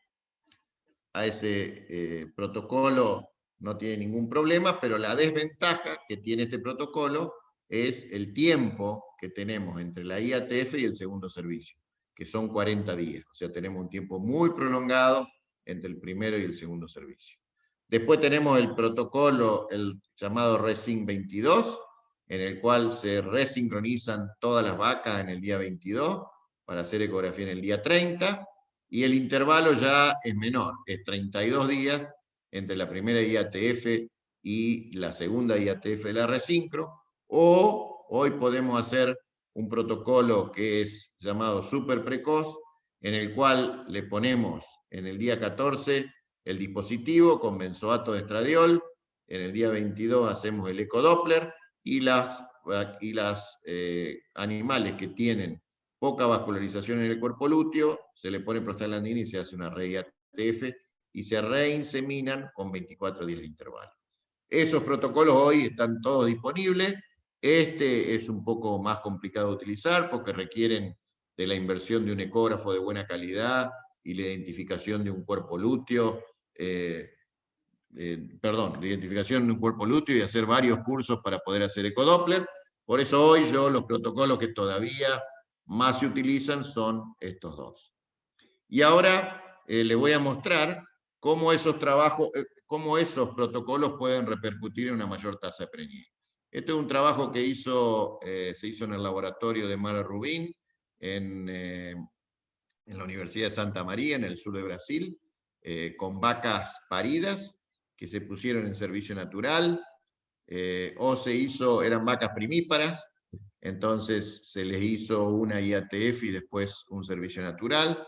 A ese protocolo no tiene ningún problema, pero la desventaja que tiene este protocolo es el tiempo que tenemos entre la IATF y el segundo servicio, que son 40 días. O sea, tenemos un tiempo muy prolongado entre el primero y el segundo servicio. Después tenemos el protocolo, el llamado RESYNC 22, en el cual se resincronizan todas las vacas en el día 22 para hacer ecografía en el día 30, y el intervalo ya es menor, es 32 días entre la primera IATF y la segunda IATF de la resincro, o hoy podemos hacer un protocolo que es llamado super precoz, en el cual le ponemos en el día 14 el dispositivo con benzoato de estradiol, en el día 22 hacemos el ecodoppler, y las animales que tienen poca vascularización en el cuerpo lúteo, se le pone prostaglandina y se hace una re-IATF y se reinseminan con 24 días de intervalo. Esos protocolos hoy están todos disponibles. Este es un poco más complicado de utilizar porque requieren de la inversión de un ecógrafo de buena calidad y la identificación de un cuerpo lúteo, de identificación de un cuerpo lúteo y hacer varios cursos para poder hacer ecodoppler. Por eso hoy los protocolos que todavía más se utilizan son estos dos. Y ahora les voy a mostrar cómo esos protocolos pueden repercutir en una mayor tasa de preñez. Este es un trabajo que se hizo en el laboratorio de Mara Rubin, en la Universidad de Santa María, en el sur de Brasil, con vacas paridas que se pusieron en servicio natural, eran vacas primíparas, entonces se les hizo una IATF y después un servicio natural.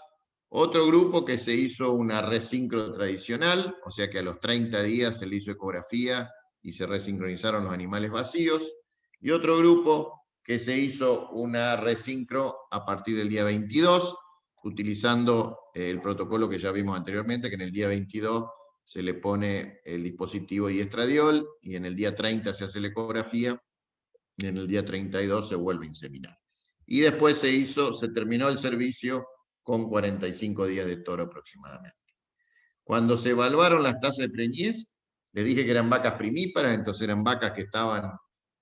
Otro grupo que se hizo una resincro tradicional, o sea que a los 30 días se le hizo ecografía y se resincronizaron los animales vacíos. Y otro grupo que se hizo una resincro a partir del día 22, utilizando el protocolo que ya vimos anteriormente, que en el día 22 se le pone el dispositivo y estradiol, y en el día 30 se hace la ecografía, y en el día 32 se vuelve a inseminar. Y después se terminó el servicio con 45 días de toro aproximadamente. Cuando se evaluaron las tasas de preñez, les dije que eran vacas primíparas, entonces eran vacas que estaban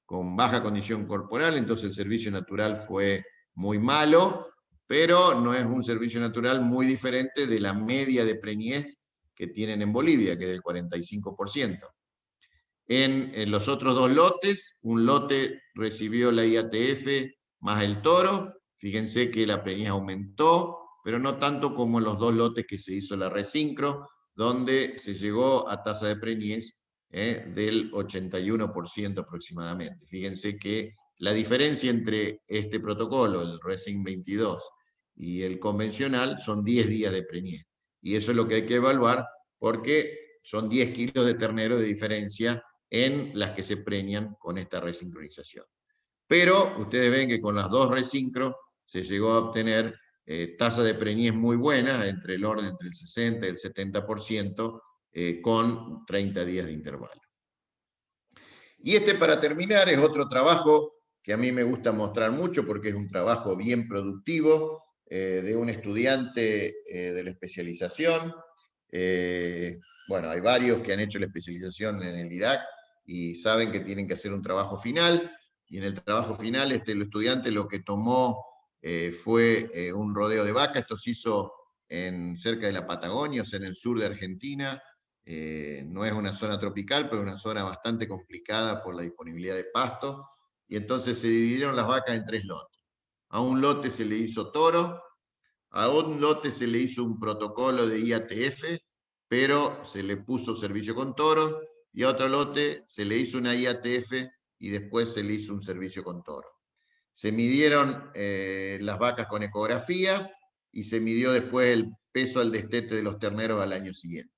con baja condición corporal, entonces el servicio natural fue muy malo, pero no es un servicio natural muy diferente de la media de preñez que tienen en Bolivia, que es del 45%. En los otros dos lotes, un lote recibió la IATF más el toro, fíjense que la preñez aumentó, pero no tanto como en los dos lotes que se hizo la resincro, donde se llegó a tasa de preñez del 81% aproximadamente. Fíjense que la diferencia entre este protocolo, el RESYNC 22, y el convencional son 10 días de preñez. Y eso es lo que hay que evaluar, porque son 10 kilos de ternero de diferencia en las que se preñan con esta resincronización. Pero ustedes ven que con las dos resincro se llegó a obtener tasa de preñez muy buena, entre el 60 y el 70%, con 30 días de intervalo. Y para terminar, es otro trabajo que a mí me gusta mostrar mucho porque es un trabajo bien productivo, de un estudiante de la especialización. Bueno, hay varios que han hecho la especialización en el Irak y saben que tienen que hacer un trabajo final, y en el trabajo final el estudiante lo que tomó fue un rodeo de vaca. Esto se hizo cerca de la Patagonia, o sea, en el sur de Argentina. No es una zona tropical, pero una zona bastante complicada por la disponibilidad de pasto, y entonces se dividieron las vacas en 3 lotes. A un lote se le hizo toro, a un lote se le hizo un protocolo de IATF, pero se le puso servicio con toro, y a otro lote se le hizo una IATF y después se le hizo un servicio con toro. Se midieron las vacas con ecografía y se midió después el peso al destete de los terneros al año siguiente.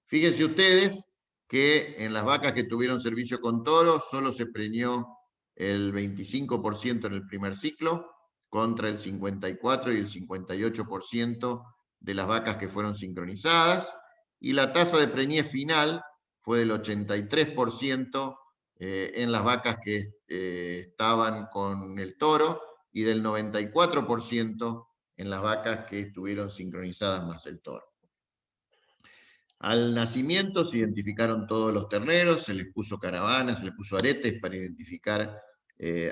Fíjense ustedes que en las vacas que tuvieron servicio con toro solo se preñó el 25% en el primer ciclo, contra el 54 y el 58% de las vacas que fueron sincronizadas, y la tasa de preñez final fue del 83% en las vacas que estaban con el toro y del 94% en las vacas que estuvieron sincronizadas más el toro. Al nacimiento se identificaron todos los terneros, se les puso caravanas, se les puso aretes para identificar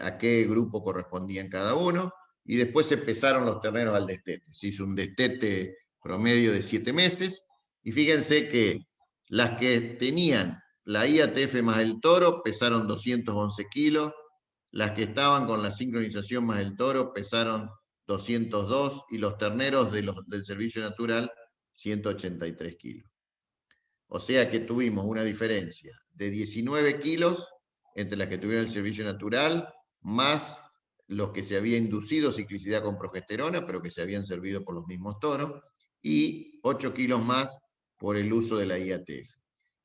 a qué grupo correspondían cada uno, y después se pesaron los terneros al destete. Se hizo un destete promedio de 7 meses, y fíjense que las que tenían la IATF más el toro pesaron 211 kilos, las que estaban con la sincronización más el toro pesaron 202, y los terneros del servicio natural 183 kilos. O sea que tuvimos una diferencia de 19 kilos entre las que tuvieron el servicio natural, más los que se había inducido ciclicidad con progesterona, pero que se habían servido por los mismos toros, y 8 kilos más por el uso de la IATF.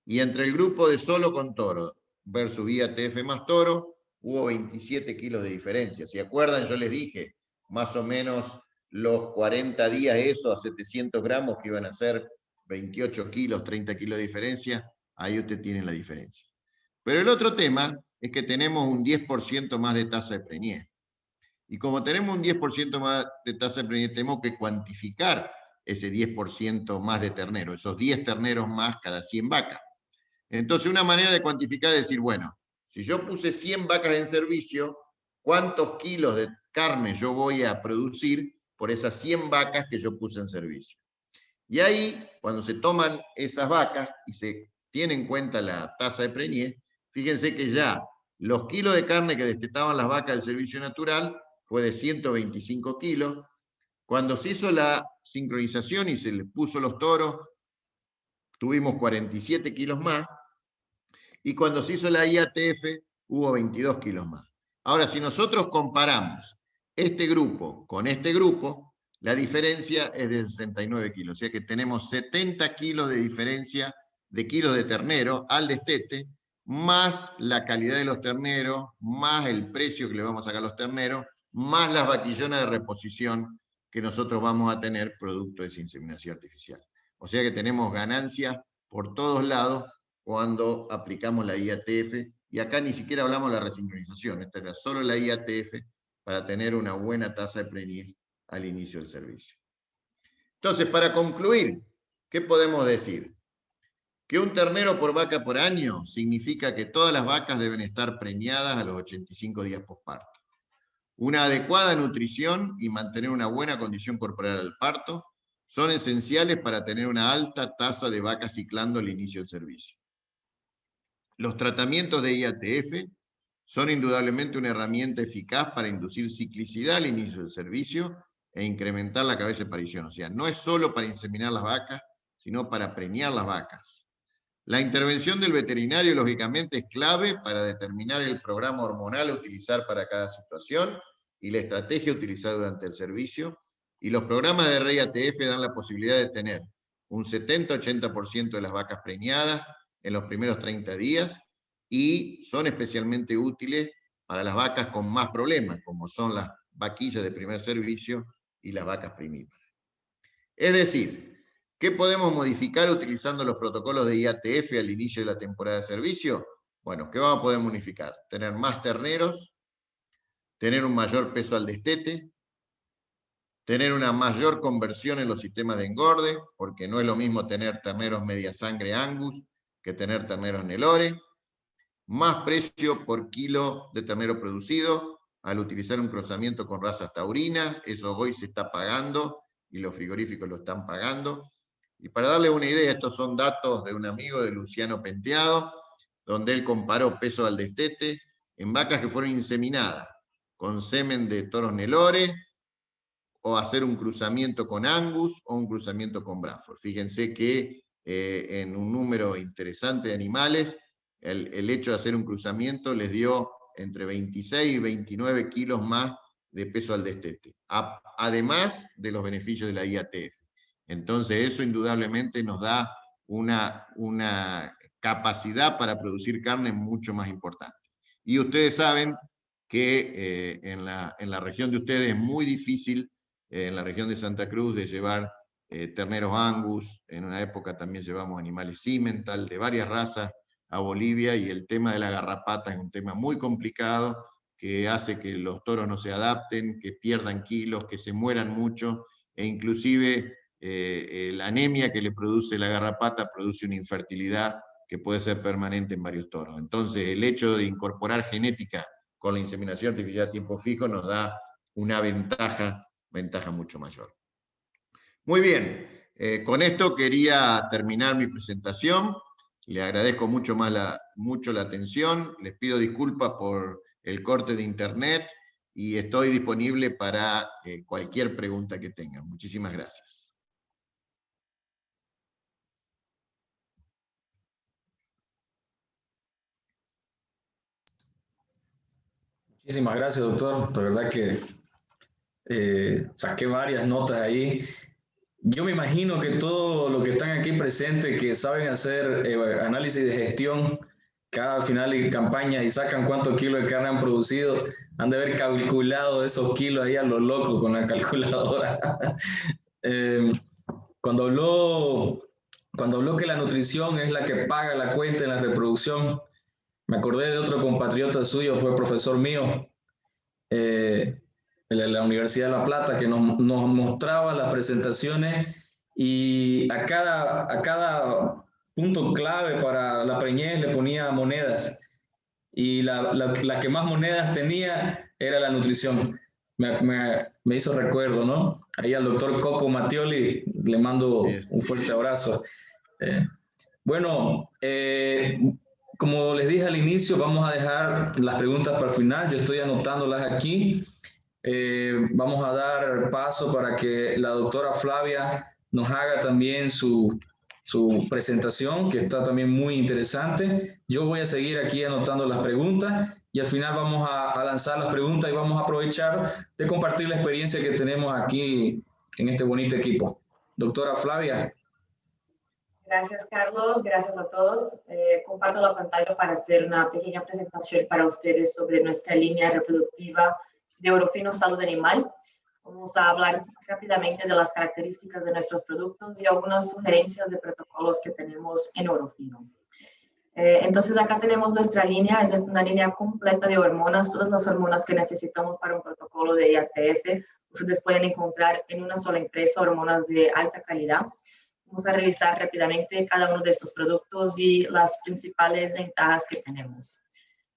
Y entre el grupo de solo con toro versus IATF más toro, hubo 27 kilos de diferencia. ¿Se acuerdan? Yo les dije, más o menos los 40 días eso, a 700 gramos, que iban a ser 28 kilos, 30 kilos de diferencia, ahí usted tiene la diferencia. Pero el otro tema es que tenemos un 10% más de tasa de preñez. Y como tenemos un 10% más de tasa de preñez, tenemos que cuantificar ese 10% más de ternero, esos 10 terneros más cada 100 vacas. Entonces, una manera de cuantificar es decir, bueno, si yo puse 100 vacas en servicio, ¿cuántos kilos de carne yo voy a producir por esas 100 vacas que yo puse en servicio? Y ahí, cuando se toman esas vacas y se tiene en cuenta la tasa de preñez, fíjense que ya los kilos de carne que destetaban las vacas del servicio natural fue de 125 kilos. Cuando se hizo la sincronización y se les puso los toros, tuvimos 47 kilos más. Y cuando se hizo la IATF, hubo 22 kilos más. Ahora, si nosotros comparamos este grupo con este grupo, la diferencia es de 69 kilos. O sea que tenemos 70 kilos de diferencia de kilos de ternero al destete, más la calidad de los terneros, más el precio que le vamos a sacar a los terneros, más las vaquillonas de reposición que nosotros vamos a tener producto de esa inseminación artificial. O sea que tenemos ganancias por todos lados cuando aplicamos la IATF, y acá ni siquiera hablamos de la resincronización, esta era solo la IATF para tener una buena tasa de preñez al inicio del servicio. Entonces, para concluir, ¿qué podemos decir? Que un ternero por vaca por año significa que todas las vacas deben estar preñadas a los 85 días posparto. Una adecuada nutrición y mantener una buena condición corporal al parto son esenciales para tener una alta tasa de vacas ciclando al inicio del servicio. Los tratamientos de IATF son indudablemente una herramienta eficaz para inducir ciclicidad al inicio del servicio e incrementar la cabeza de parición. O sea, no es solo para inseminar las vacas, sino para preñar las vacas. La intervención del veterinario, lógicamente, es clave para determinar el programa hormonal a utilizar para cada situación y la estrategia a utilizar durante el servicio. Y los programas de REI-ATF dan la posibilidad de tener un 70-80% de las vacas preñadas en los primeros 30 días, y son especialmente útiles para las vacas con más problemas, como son las vaquillas de primer servicio y las vacas primíparas. Es decir, ¿qué podemos modificar utilizando los protocolos de IATF al inicio de la temporada de servicio? Bueno, ¿qué vamos a poder modificar? Tener más terneros, tener un mayor peso al destete, tener una mayor conversión en los sistemas de engorde, porque no es lo mismo tener terneros media sangre Angus que tener terneros Nelore, más precio por kilo de ternero producido al utilizar un cruzamiento con razas taurinas, eso hoy se está pagando y los frigoríficos lo están pagando. Y para darle una idea, estos son datos de un amigo de Luciano Penteado, donde él comparó peso al destete en vacas que fueron inseminadas con semen de toros Nelore, o hacer un cruzamiento con Angus o un cruzamiento con Bradford. Fíjense que en un número interesante de animales, el hecho de hacer un cruzamiento les dio entre 26 y 29 kilos más de peso al destete, además de los beneficios de la IATF. Entonces eso indudablemente nos da una capacidad para producir carne mucho más importante. Y ustedes saben que en la región de ustedes es muy difícil, en la región de Santa Cruz, de llevar terneros Angus, en una época también llevamos animales Simmental de varias razas a Bolivia, y el tema de la garrapata es un tema muy complicado que hace que los toros no se adapten, que pierdan kilos, que se mueran mucho, e inclusive la anemia que le produce la garrapata produce una infertilidad que puede ser permanente en varios toros. Entonces, el hecho de incorporar genética con la inseminación artificial a tiempo fijo nos da una ventaja mucho mayor. Muy bien, con esto quería terminar mi presentación. Le agradezco mucho la atención, les pido disculpas por el corte de internet y estoy disponible para cualquier pregunta que tengan. Muchísimas gracias. Muchísimas gracias, doctor. La verdad que saqué varias notas ahí. Yo me imagino que todos los que están aquí presentes, que saben hacer análisis de gestión cada final de campaña y sacan cuántos kilos de carne han producido, han de haber calculado esos kilos ahí a lo loco con la calculadora. Cuando habló que la nutrición es la que paga la cuenta en la reproducción, me acordé de otro compatriota suyo, fue profesor mío, de la Universidad de La Plata, que nos mostraba las presentaciones y a cada punto clave para la preñez le ponía monedas, y la que más monedas tenía era la nutrición. Me hizo recuerdo, ¿no? Ahí al doctor Coco Mattioli le mando un fuerte abrazo. Bueno, como les dije al inicio, vamos a dejar las preguntas para el final. Yo estoy anotándolas aquí. Vamos a dar paso para que la doctora Flavia nos haga también su presentación, que está también muy interesante. Yo voy a seguir aquí anotando las preguntas y al final vamos a lanzar las preguntas y vamos a aprovechar de compartir la experiencia que tenemos aquí en este bonito equipo. Doctora Flavia. Gracias, Carlos. Gracias a todos. Comparto la pantalla para hacer una pequeña presentación para ustedes sobre nuestra línea reproductiva de Orofino Salud Animal. Vamos a hablar rápidamente de las características de nuestros productos y algunas sugerencias de protocolos que tenemos en Orofino. Entonces, acá tenemos nuestra línea, es una línea completa de hormonas, todas las hormonas que necesitamos para un protocolo de IATF. Ustedes pueden encontrar en una sola empresa hormonas de alta calidad. Vamos a revisar rápidamente cada uno de estos productos y las principales ventajas que tenemos.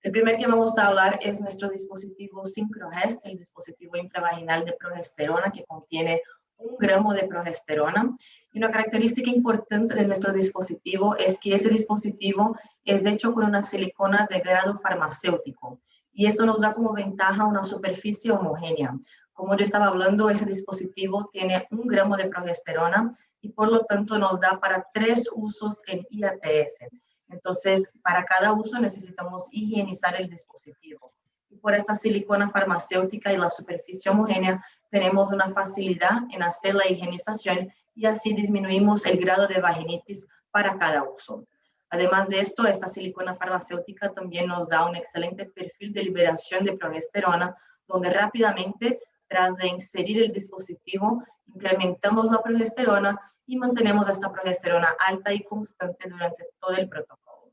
El primer que vamos a hablar es nuestro dispositivo Syncrogest, el dispositivo intravaginal de progesterona que contiene 1 gramo de progesterona. Y una característica importante de nuestro dispositivo es que ese dispositivo es hecho con una silicona de grado farmacéutico. Y esto nos da como ventaja una superficie homogénea. Como yo estaba hablando, ese dispositivo tiene 1 gramo de progesterona y por lo tanto nos da para 3 usos en IATF. Entonces, para cada uso necesitamos higienizar el dispositivo. Y por esta silicona farmacéutica y la superficie homogénea, tenemos una facilidad en hacer la higienización y así disminuimos el grado de vaginitis para cada uso. Además de esto, esta silicona farmacéutica también nos da un excelente perfil de liberación de progesterona, donde rápidamente, tras de inserir el dispositivo, incrementamos la progesterona y mantenemos esta progesterona alta y constante durante todo el protocolo.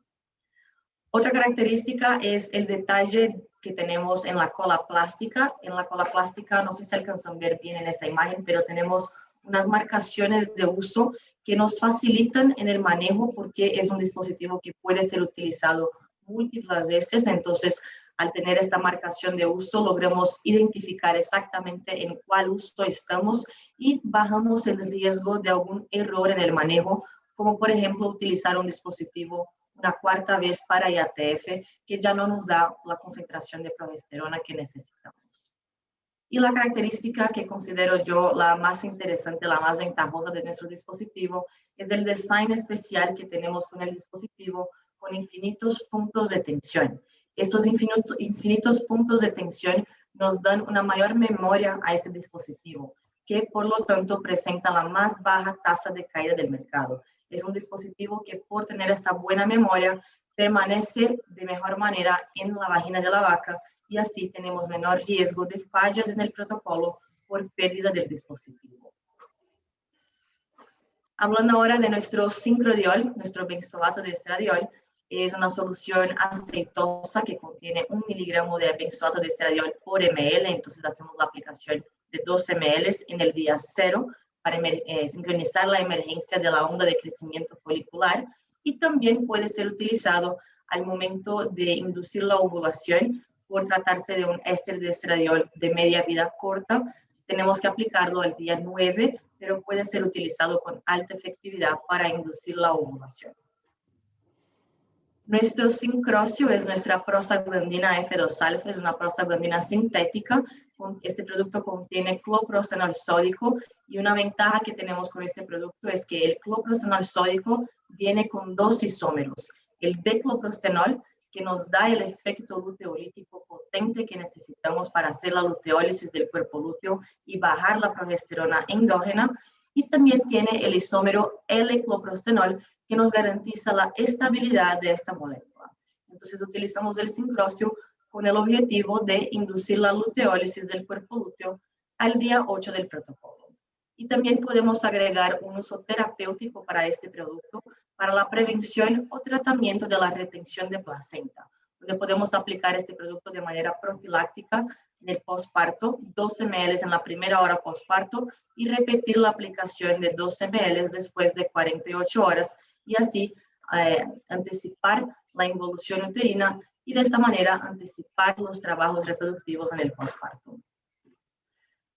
Otra característica es el detalle que tenemos en la cola plástica. En la cola plástica, no sé si alcanzan a ver bien en esta imagen, pero tenemos unas marcaciones de uso que nos facilitan en el manejo porque es un dispositivo que puede ser utilizado múltiples veces. Entonces, al tener esta marcación de uso, logramos identificar exactamente en cuál uso estamos y bajamos el riesgo de algún error en el manejo, como por ejemplo utilizar un dispositivo una 4ª vez para IATF, que ya no nos da la concentración de progesterona que necesitamos. Y la característica que considero yo la más interesante, la más ventajosa de nuestro dispositivo, es el design especial que tenemos con el dispositivo con infinitos puntos de tensión. Estos infinitos puntos de tensión nos dan una mayor memoria a este dispositivo, que por lo tanto presenta la más baja tasa de caída del mercado. Es un dispositivo que por tener esta buena memoria permanece de mejor manera en la vagina de la vaca y así tenemos menor riesgo de fallas en el protocolo por pérdida del dispositivo. Hablando ahora de nuestro sincrodiol, nuestro benzoato de estradiol, es una solución aceitosa que contiene 1 miligramo de benzoato de estradiol por ml, entonces hacemos la aplicación de 2 ml en el día 0 para sincronizar la emergencia de la onda de crecimiento folicular, y también puede ser utilizado al momento de inducir la ovulación por tratarse de un éster de estradiol de media vida corta. Tenemos que aplicarlo el día 9, pero puede ser utilizado con alta efectividad para inducir la ovulación. Nuestro sincrocio es nuestra prostaglandina F2-alfa, es una prostaglandina sintética. Este producto contiene cloprostenol sódico, y una ventaja que tenemos con este producto es que el cloprostenol sódico viene con 2 isómeros. El decloprostenol, que nos da el efecto luteolítico potente que necesitamos para hacer la luteólisis del cuerpo lúteo y bajar la progesterona endógena, y también tiene el isómero L-cloprostenol, que nos garantiza la estabilidad de esta molécula. Entonces utilizamos el sincrocio con el objetivo de inducir la luteólisis del cuerpo lúteo al día 8 del protocolo. Y también podemos agregar un uso terapéutico para este producto para la prevención o tratamiento de la retención de placenta, donde podemos aplicar este producto de manera profiláctica en el posparto, 12 ml en la primera hora posparto, y repetir la aplicación de 12 ml después de 48 horas, y así anticipar la involución uterina y de esta manera anticipar los trabajos reproductivos en el posparto.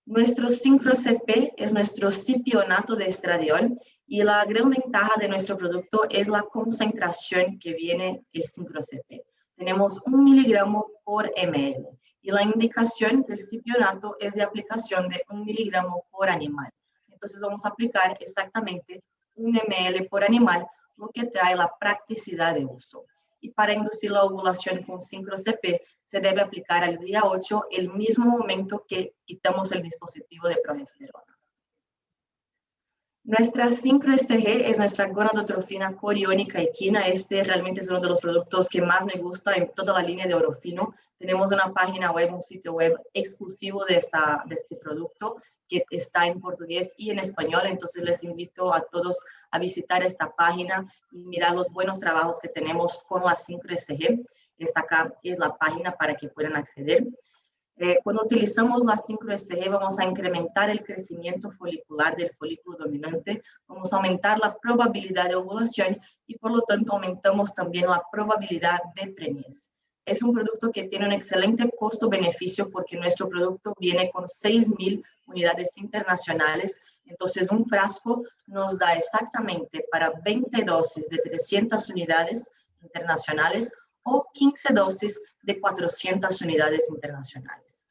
Nuestro SincroCP es nuestro cipionato de estradiol, y la gran ventaja de nuestro producto es la concentración que viene el SincroCP. Tenemos 1 miligramo por ml, y la indicación del cipionato es de aplicación de 1 miligramo por animal. Entonces vamos a aplicar exactamente 1 ml por animal, lo que trae la practicidad de uso. Y para inducir la ovulación con SincroCP se debe aplicar al día 8, el mismo momento que quitamos el dispositivo de progesterona. Nuestra SincroSG es nuestra gonadotrofina coriónica equina. Este realmente es uno de los productos que más me gusta en toda la línea de Orofino. Tenemos una página web, un sitio web exclusivo de este producto, que está en portugués y en español. Entonces les invito a todos a visitar esta página y mirar los buenos trabajos que tenemos con la SincroSG. Esta acá es la página para que puedan acceder. Cuando utilizamos la SincroSG vamos a incrementar el crecimiento folicular del folículo dominante, vamos a aumentar la probabilidad de ovulación y por lo tanto aumentamos también la probabilidad de preñez. Es un producto que tiene un excelente costo-beneficio porque nuestro producto viene con 6.000 unidades internacionales, entonces un frasco nos da exactamente para 20 dosis de 300 unidades internacionales o 15 dosis de 400 unidades internacionales.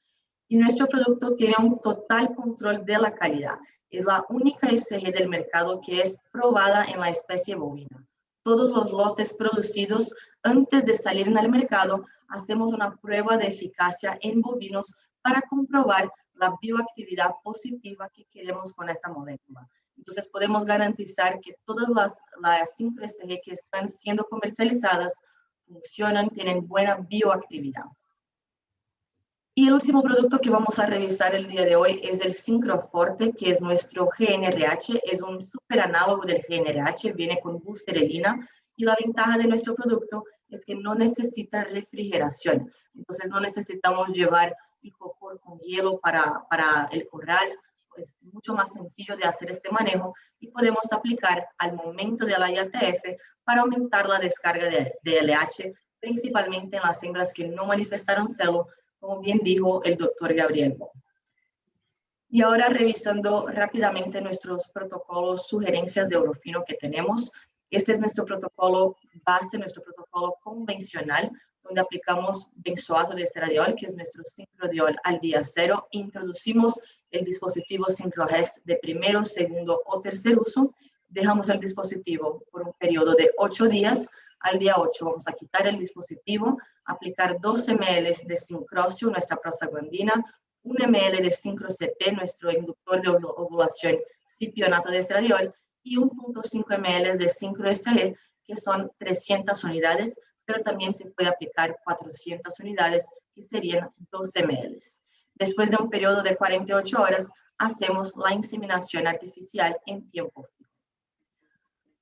Y nuestro producto tiene un total control de la calidad. Es la única SG del mercado que es probada en la especie bovina. Todos los lotes producidos antes de salir en el mercado, hacemos una prueba de eficacia en bovinos para comprobar la bioactividad positiva que queremos con esta molécula. Entonces podemos garantizar que todas las SincroSG que están siendo comercializadas funcionan, tienen buena bioactividad. Y el último producto que vamos a revisar el día de hoy es el SincroForte, que es nuestro GnRH, es un superanálogo del GnRH, viene con buserelina, y la ventaja de nuestro producto es que no necesita refrigeración. Entonces no necesitamos llevar icopor con hielo para el corral. Es mucho más sencillo de hacer este manejo y podemos aplicar al momento de la IATF para aumentar la descarga de LH, principalmente en las hembras que no manifestaron celo, como bien dijo el doctor Gabriel Bo. Y ahora revisando rápidamente nuestros protocolos, sugerencias de Orofino que tenemos. Este es nuestro protocolo base, nuestro protocolo convencional, donde aplicamos benzoato de estradiol, que es nuestro sincrodiol al día 0. Introducimos el dispositivo SincroGest de primero, segundo o tercer uso. Dejamos el dispositivo por un periodo de 8 días. Al día 8 vamos a quitar el dispositivo, aplicar 12 ml de sincrocio, nuestra prostaglandina, 1 ml de SincroCP, nuestro inductor de ovulación cipionato de estradiol, y 1.5 ml de SincroSG, que son 300 unidades, pero también se puede aplicar 400 unidades, que serían 12 ml. Después de un periodo de 48 horas, hacemos la inseminación artificial en tiempo fijo.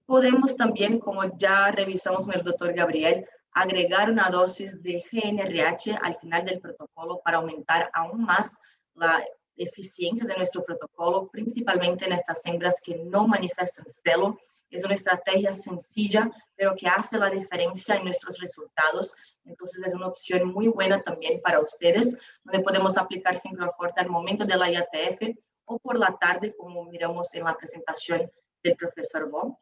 Podemos también, como ya revisamos con el doctor Gabriel, agregar una dosis de GnRH al final del protocolo para aumentar aún más la eficiencia de nuestro protocolo, principalmente en estas hembras que no manifiestan celo. Es una estrategia sencilla, pero que hace la diferencia en nuestros resultados. Entonces es una opción muy buena también para ustedes, donde podemos aplicar Syncroforte al momento de la IATF o por la tarde, como miramos en la presentación del profesor Bo.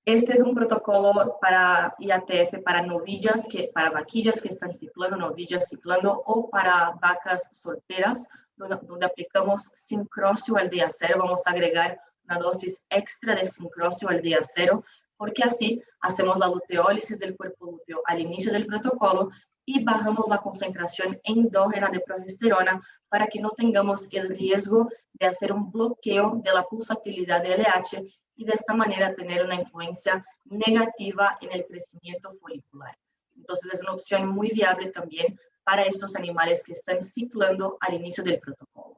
Este es un protocolo para IATF, para novillas, para vaquillas que están ciclando, novillas ciclando, o para vacas solteras, donde aplicamos sincrócio al día 0. Vamos a agregar una dosis extra de sincrócio al día 0, porque así hacemos la luteólisis del cuerpo lúteo al inicio del protocolo y bajamos la concentración endógena de progesterona para que no tengamos el riesgo de hacer un bloqueo de la pulsatilidad de LH y de esta manera tener una influencia negativa en el crecimiento folicular. Entonces es una opción muy viable también para estos animales que están ciclando al inicio del protocolo.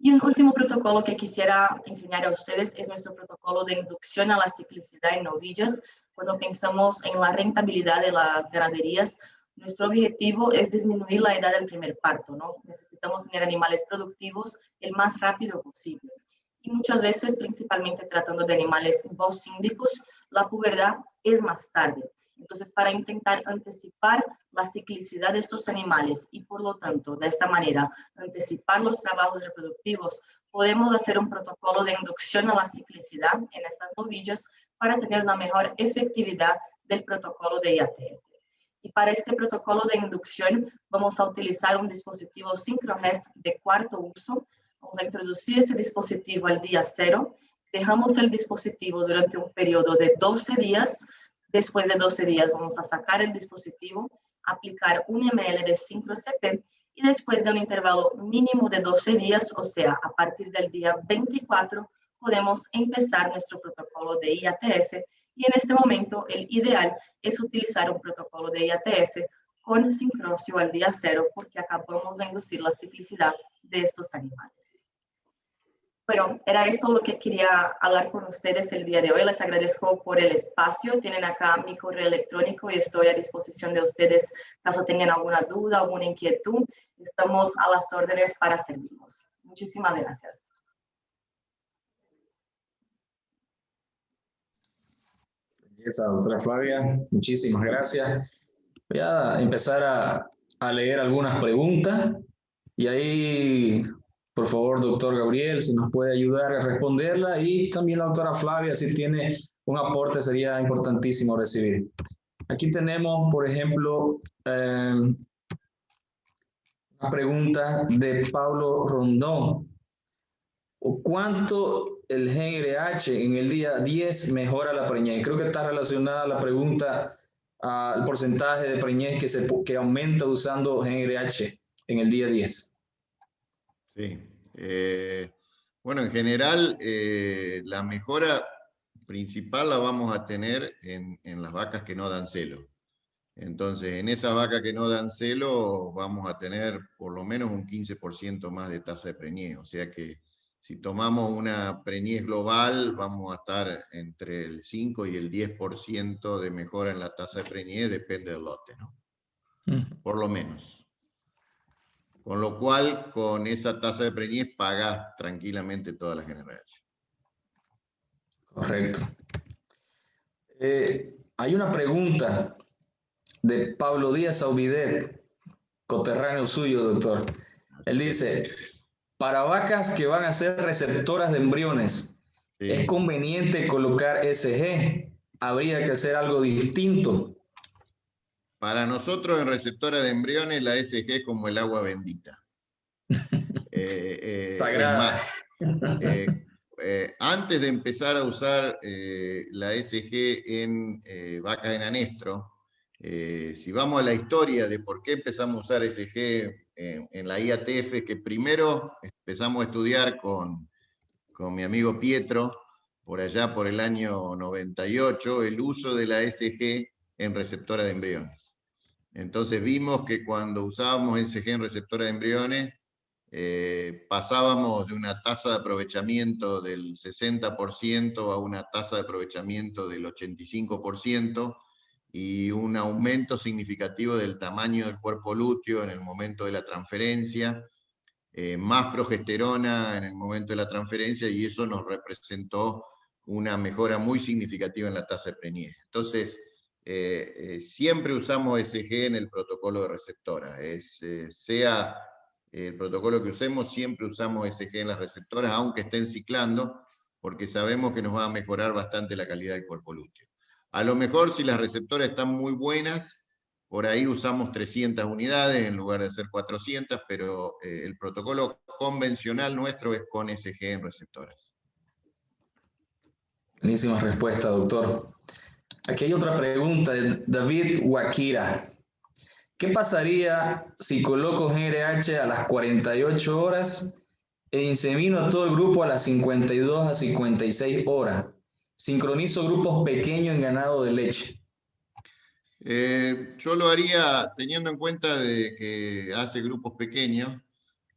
Y un último protocolo que quisiera enseñar a ustedes es nuestro protocolo de inducción a la ciclicidad en novillas. Cuando pensamos en la rentabilidad de las ganaderías, nuestro objetivo es disminuir la edad del primer parto, ¿no? Necesitamos tener animales productivos el más rápido posible. Y muchas veces, principalmente tratando de animales bocíndicos, la pubertad es más tarde. Entonces, para intentar anticipar la ciclicidad de estos animales y, por lo tanto, de esta manera, anticipar los trabajos reproductivos, podemos hacer un protocolo de inducción a la ciclicidad en estas novillas para tener una mejor efectividad del protocolo de IATF. Y para este protocolo de inducción, vamos a utilizar un dispositivo SynchroHest de cuarto uso. Vamos a introducir este dispositivo al día 0. Dejamos el dispositivo durante un periodo de 12 días. Después de 12 días vamos a sacar el dispositivo, aplicar 1 ml de SyncroCP y después de un intervalo mínimo de 12 días, o sea, a partir del día 24, podemos empezar nuestro protocolo de IATF y en este momento el ideal es utilizar un protocolo de IATF con sincrocio al día 0 porque acabamos de inducir la ciclicidad de estos animales. Bueno, era esto lo que quería hablar con ustedes el día de hoy. Les agradezco por el espacio. Tienen acá mi correo electrónico y estoy a disposición de ustedes caso tengan alguna duda, alguna inquietud. Estamos a las órdenes para servirnos. Muchísimas gracias. Belleza, doctora Flavia. Muchísimas gracias. Voy a empezar a leer algunas preguntas y ahí... Por favor, doctor Gabriel, si nos puede ayudar a responderla y también la doctora Flavia, si tiene un aporte, sería importantísimo recibir. Aquí tenemos, por ejemplo, una pregunta de Pablo Rondón. ¿Cuánto el GnRH en el día 10 mejora la preñez? Creo que está relacionada la pregunta al porcentaje de preñez que aumenta usando GnRH en el día 10. Sí. Bueno, en general, la mejora principal la vamos a tener en las vacas que no dan celo. Entonces, en esas vacas que no dan celo, vamos a tener por lo menos un 15% más de tasa de preñez. O sea que si tomamos una preñez global, vamos a estar entre el 5 y el 10% de mejora en la tasa de preñez, depende del lote, ¿no? Por lo menos. Con lo cual, con esa tasa de preñez, pagas tranquilamente todas las GnRH. Correcto. Hay una pregunta de Pablo Díaz Aubidet, coterráneo suyo, doctor. Él dice, para vacas que van a ser receptoras de embriones, sí, ¿es conveniente colocar SG? ¿Habría que hacer algo distinto? Para nosotros en receptora de embriones la SG es como el agua bendita. Sagrada. Es más, antes de empezar a usar la SG en vacas en anestro, si vamos a la historia de por qué empezamos a usar SG en la IATF, que primero empezamos a estudiar con mi amigo Pietro, por allá por el año 98, el uso de la SG en receptora de embriones. Entonces vimos que cuando usábamos SG en receptora de embriones, pasábamos de una tasa de aprovechamiento del 60% a una tasa de aprovechamiento del 85%, y un aumento significativo del tamaño del cuerpo lúteo en el momento de la transferencia, más progesterona en el momento de la transferencia, y eso nos representó una mejora muy significativa en la tasa de preñez. Entonces, siempre usamos SG en el protocolo de receptora. Sea el protocolo que usemos, siempre usamos SG en las receptoras, aunque estén ciclando, porque sabemos que nos va a mejorar bastante la calidad del cuerpo lúteo. A lo mejor, si las receptoras están muy buenas, por ahí usamos 300 unidades en lugar de hacer 400, pero el protocolo convencional nuestro es con SG en receptoras. Buenísima respuesta, doctor. Aquí hay otra pregunta de David Wakira. ¿Qué pasaría si coloco GRH a las 48 horas e insemino a todo el grupo a las 52 a 56 horas? Sincronizo grupos pequeños en ganado de leche. Yo lo haría teniendo en cuenta de que hace grupos pequeños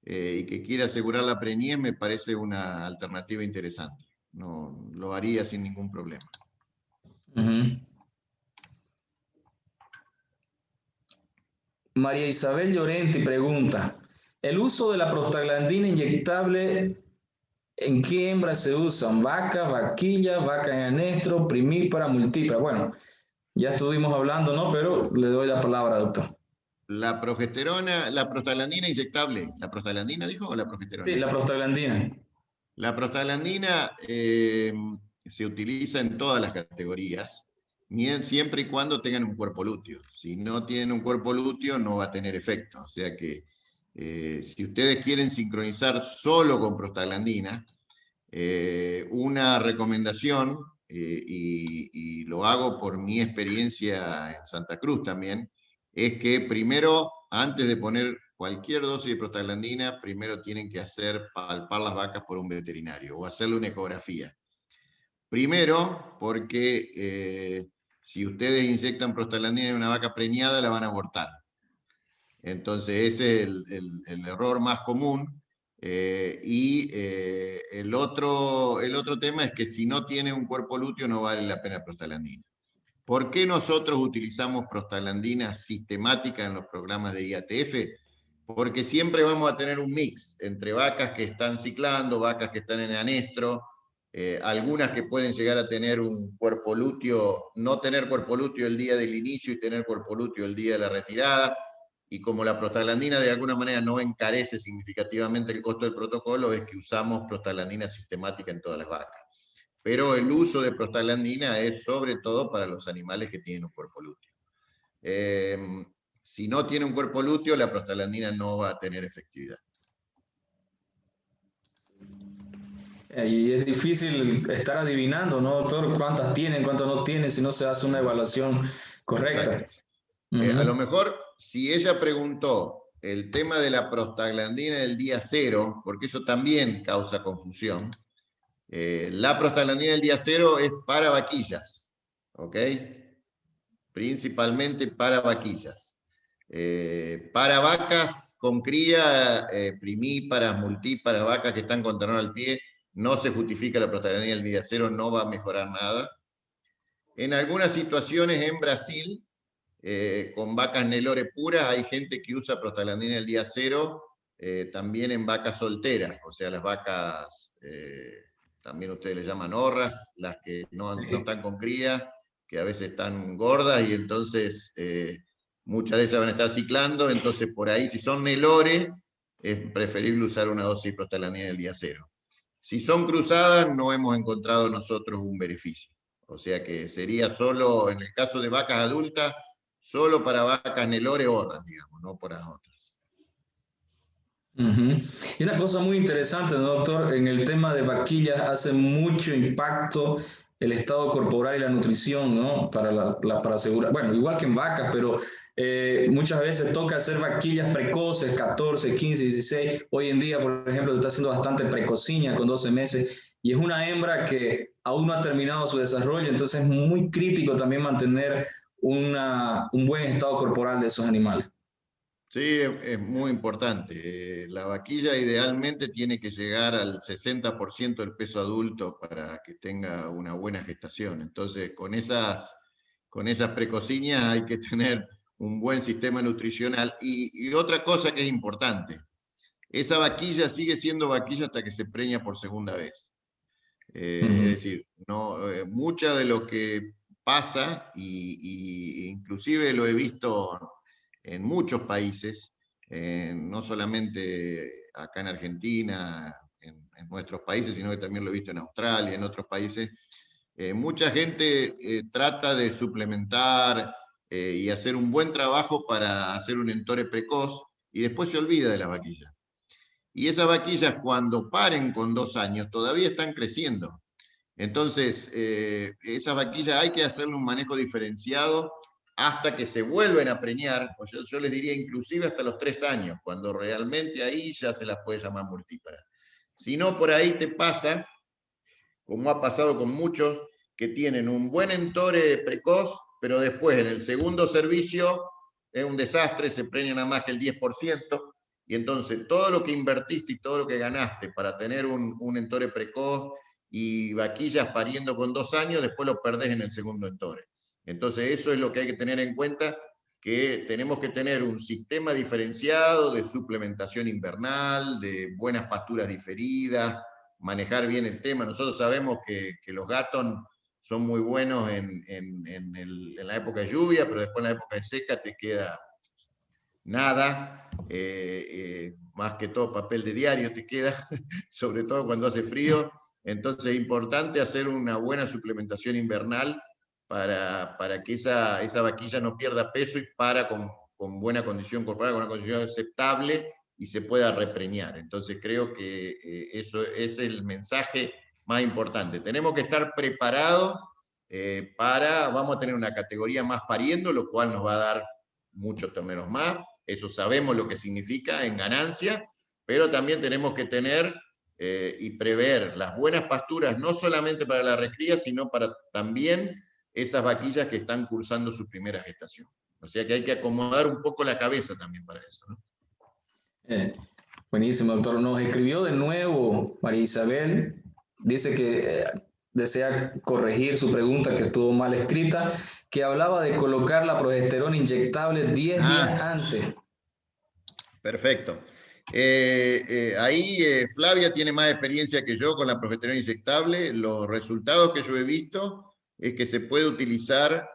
y que quiere asegurar la preñez. Me parece una alternativa interesante. No, lo haría sin ningún problema. María Isabel Llorenti pregunta, ¿el uso de la prostaglandina inyectable en qué hembra se usan? ¿Vaca, vaquilla, vaca en anestro, primípara, multípara? Bueno, ya estuvimos hablando, ¿no? Pero le doy la palabra, doctor. La progesterona, la prostaglandina inyectable. ¿La prostaglandina dijo o la progesterona? Sí, la prostaglandina. La prostaglandina se utiliza en todas las categorías, siempre y cuando tengan un cuerpo lúteo. Si no tienen un cuerpo lúteo, no va a tener efecto. O sea que si ustedes quieren sincronizar solo con prostaglandina, una recomendación, y lo hago por mi experiencia en Santa Cruz también, es que primero, antes de poner cualquier dosis de prostaglandina, primero tienen que palpar las vacas por un veterinario o hacerle una ecografía. Primero, porque si ustedes inyectan prostaglandina en una vaca preñada, la van a abortar. Entonces ese es el error más común. El otro tema es que si no tiene un cuerpo lúteo no vale la pena prostaglandina. ¿Por qué nosotros utilizamos prostaglandina sistemática en los programas de IATF? Porque siempre vamos a tener un mix entre vacas que están ciclando, vacas que están en anestro, algunas que pueden llegar a tener un cuerpo lúteo, no tener cuerpo lúteo el día del inicio y tener cuerpo lúteo el día de la retirada. Y como la prostaglandina de alguna manera no encarece significativamente el costo del protocolo, es que usamos prostaglandina sistemática en todas las vacas. Pero el uso de prostaglandina es sobre todo para los animales que tienen un cuerpo lúteo. Si no tiene un cuerpo lúteo, la prostaglandina no va a tener efectividad. Y es difícil estar adivinando, ¿no, doctor? ¿Cuántas tienen, cuántas no tienen, si no se hace una evaluación correcta? A lo mejor, si ella preguntó el tema de la prostaglandina del día 0, porque eso también causa confusión, la prostaglandina del día 0 es para vaquillas, ¿ok? Principalmente para vaquillas. Para vacas con cría, primíparas, multíparas, vacas que están con talón al pie, no se justifica la prostaglandina del día 0, no va a mejorar nada. En algunas situaciones en Brasil, con vacas Nelore puras, hay gente que usa prostaglandina el día 0, también en vacas solteras, o sea, las vacas, también ustedes le llaman horras, las que no están con cría, que a veces están gordas, y entonces muchas de ellas van a estar ciclando. Entonces por ahí, si son Nelore, es preferible usar una dosis de prostaglandina el día 0. Si son cruzadas, no hemos encontrado nosotros un beneficio. O sea que sería solo, en el caso de vacas adultas, solo para vacas Nelore horras, digamos, no para otras. Y una cosa muy interesante, ¿no, doctor? En el tema de vaquillas hace mucho impacto el estado corporal y la nutrición, ¿no? Para asegurar, bueno, igual que en vacas, pero muchas veces toca hacer vaquillas precoces, 14, 15, 16. Hoy en día, por ejemplo, se está haciendo bastante precociña con 12 meses, y es una hembra que aún no ha terminado su desarrollo, entonces es muy crítico también mantener un buen estado corporal de esos animales. Sí, es muy importante. La vaquilla idealmente tiene que llegar al 60% del peso adulto para que tenga una buena gestación. Entonces, con esas precociñas hay que tener un buen sistema nutricional. Y otra cosa que es importante, esa vaquilla sigue siendo vaquilla hasta que se preña por segunda vez. Es decir, no, mucha de lo que pasa, y inclusive lo he visto en muchos países, no solamente acá en Argentina, en nuestros países, sino que también lo he visto en Australia, en otros países, mucha gente trata de suplementar y hacer un buen trabajo para hacer un entore precoz y después se olvida de las vaquillas. Y esas vaquillas cuando paren con 2 años todavía están creciendo. Entonces, esas vaquillas hay que hacerle un manejo diferenciado hasta que se vuelven a preñar, pues yo les diría inclusive hasta los 3 años, cuando realmente ahí ya se las puede llamar multíparas. Si no, por ahí te pasa, como ha pasado con muchos, que tienen un buen entore precoz, pero después en el segundo servicio es un desastre, se preñan a más que el 10%, y entonces todo lo que invertiste y todo lo que ganaste para tener un entore precoz y vaquillas pariendo con 2 años, después lo perdés en el segundo entore. Entonces eso es lo que hay que tener en cuenta, que tenemos que tener un sistema diferenciado de suplementación invernal, de buenas pasturas diferidas, manejar bien el tema. Nosotros sabemos que los gatos son muy buenos en la época de lluvia, pero después en la época de seca te queda nada, más que todo papel de diario te queda, sobre todo cuando hace frío. Entonces es importante hacer una buena suplementación invernal para que esa vaquilla no pierda peso y para con buena condición corporal, con una condición aceptable y se pueda repreñar. Entonces creo que eso es el mensaje más importante. Tenemos que estar preparados vamos a tener una categoría más pariendo, lo cual nos va a dar muchos terneros más. Eso sabemos lo que significa en ganancia, pero también tenemos que tener y prever las buenas pasturas, no solamente para la recría, sino para también esas vaquillas que están cursando su primera gestación. O sea que hay que acomodar un poco la cabeza también para eso, ¿no? Buenísimo, doctor. Nos escribió de nuevo María Isabel. Dice que desea corregir su pregunta que estuvo mal escrita, que hablaba de colocar la progesterona inyectable 10 días antes. Perfecto. Ahí Flavia tiene más experiencia que yo con la progesterona inyectable. Los resultados que yo he visto es que se puede utilizar,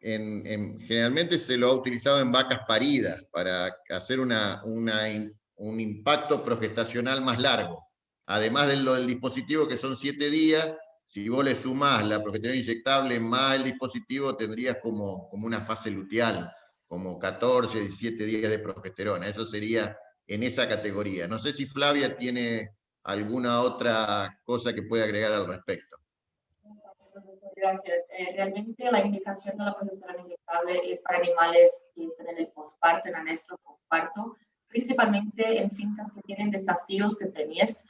generalmente se lo ha utilizado en vacas paridas para hacer un impacto progestacional más largo. Además del dispositivo, que son 7 días, si vos le sumás la progesterona inyectable más el dispositivo, tendrías como una fase luteal, como 14, 17 días de progesterona. Eso sería en esa categoría. No sé si Flavia tiene alguna otra cosa que pueda agregar al respecto. Gracias. Realmente la indicación de la progesterona inyectable es para animales que están en el posparto, en anestro posparto, principalmente en fincas que tienen desafíos de preñez.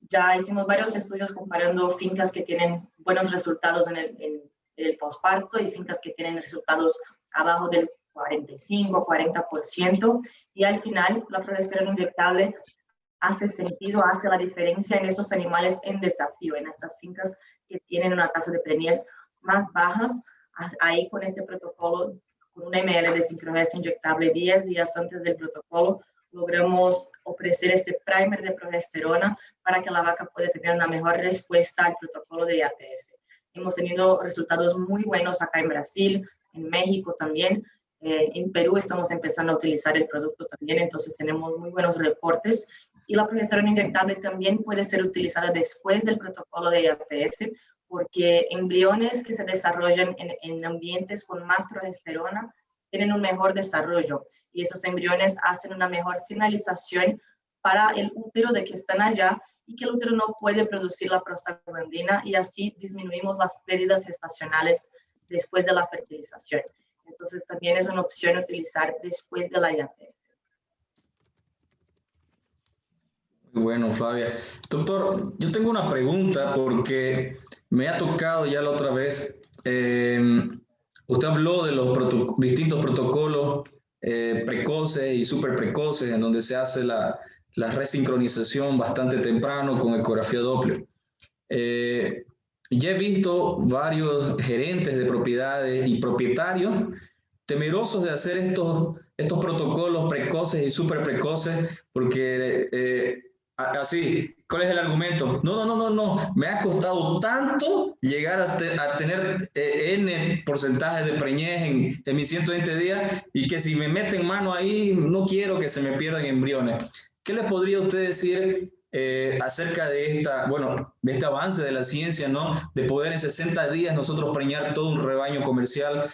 Ya hicimos varios estudios comparando fincas que tienen buenos resultados en el posparto y fincas que tienen resultados abajo del 45, 40%, y al final la progesterona inyectable hace sentido, hace la diferencia en estos animales en desafío, en estas fincas que tienen una tasa de preñez más bajas. Ahí con este protocolo, con 1 ml de sincrogestin inyectable 10 días antes del protocolo, logramos ofrecer este primer de progesterona para que la vaca pueda tener una mejor respuesta al protocolo de IATF. Hemos tenido resultados muy buenos acá en Brasil, en México también. En Perú estamos empezando a utilizar el producto también, entonces tenemos muy buenos reportes. Y la progesterona inyectable también puede ser utilizada después del protocolo de IATF, porque embriones que se desarrollan en ambientes con más progesterona tienen un mejor desarrollo, y esos embriones hacen una mejor señalización para el útero de que están allá y que el útero no puede producir la prostaglandina, y así disminuimos las pérdidas gestacionales después de la fertilización. Entonces también es una opción utilizar después de la IATF. Muy bueno, Flavia. Doctor, yo tengo una pregunta porque me ha tocado ya la otra vez. Usted habló de los distintos protocolos precoces y súper precoces, en donde se hace la resincronización bastante temprano con ecografía Doppler. Ya he visto varios gerentes de propiedades y propietarios temerosos de hacer estos protocolos precoces y súper precoces porque así, ¿cuál es el argumento? No, me ha costado tanto llegar a tener N porcentaje de preñez en mis 120 días y que si me meten mano ahí, no quiero que se me pierdan embriones. ¿Qué le podría usted decir acerca de de este avance de la ciencia, ¿no? De poder en 60 días nosotros preñar todo un rebaño comercial,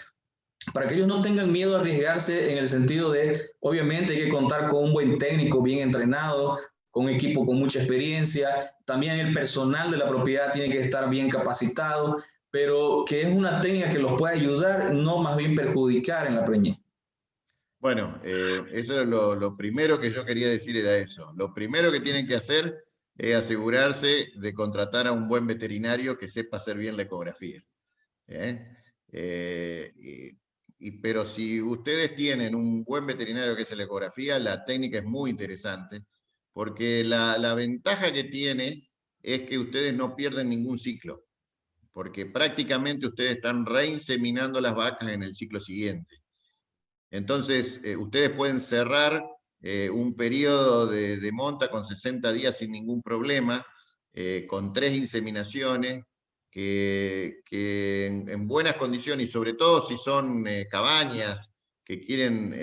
para que ellos no tengan miedo a arriesgarse en el sentido de, obviamente hay que contar con un buen técnico bien entrenado, con un equipo con mucha experiencia, también el personal de la propiedad tiene que estar bien capacitado, pero que es una técnica que los puede ayudar, no más bien perjudicar en la preñez. Bueno, eso es lo primero que yo quería decir, era eso. Lo primero que tienen que hacer es asegurarse de contratar a un buen veterinario que sepa hacer bien la ecografía. Pero si ustedes tienen un buen veterinario que hace la ecografía, la técnica es muy interesante, porque la ventaja que tiene es que ustedes no pierden ningún ciclo, porque prácticamente ustedes están reinseminando las vacas en el ciclo siguiente. Entonces, ustedes pueden cerrar un periodo de monta con 60 días sin ningún problema, con 3 inseminaciones, que en buenas condiciones, y sobre todo si son cabañas que quieren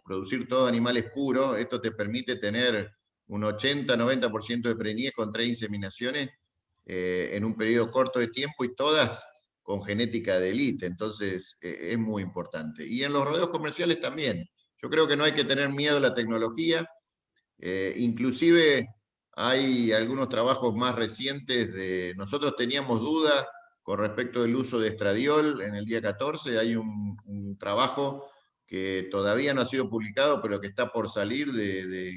producir todo animales puros, esto te permite tener un 80-90% de preñez con 3 inseminaciones en un periodo corto de tiempo y todas con genética de élite. Entonces es muy importante. Y en los rodeos comerciales también. Yo creo que no hay que tener miedo a la tecnología. Inclusive hay algunos trabajos más recientes nosotros teníamos dudas con respecto del uso de estradiol en el día 14. Hay un trabajo que todavía no ha sido publicado, pero que está por salir de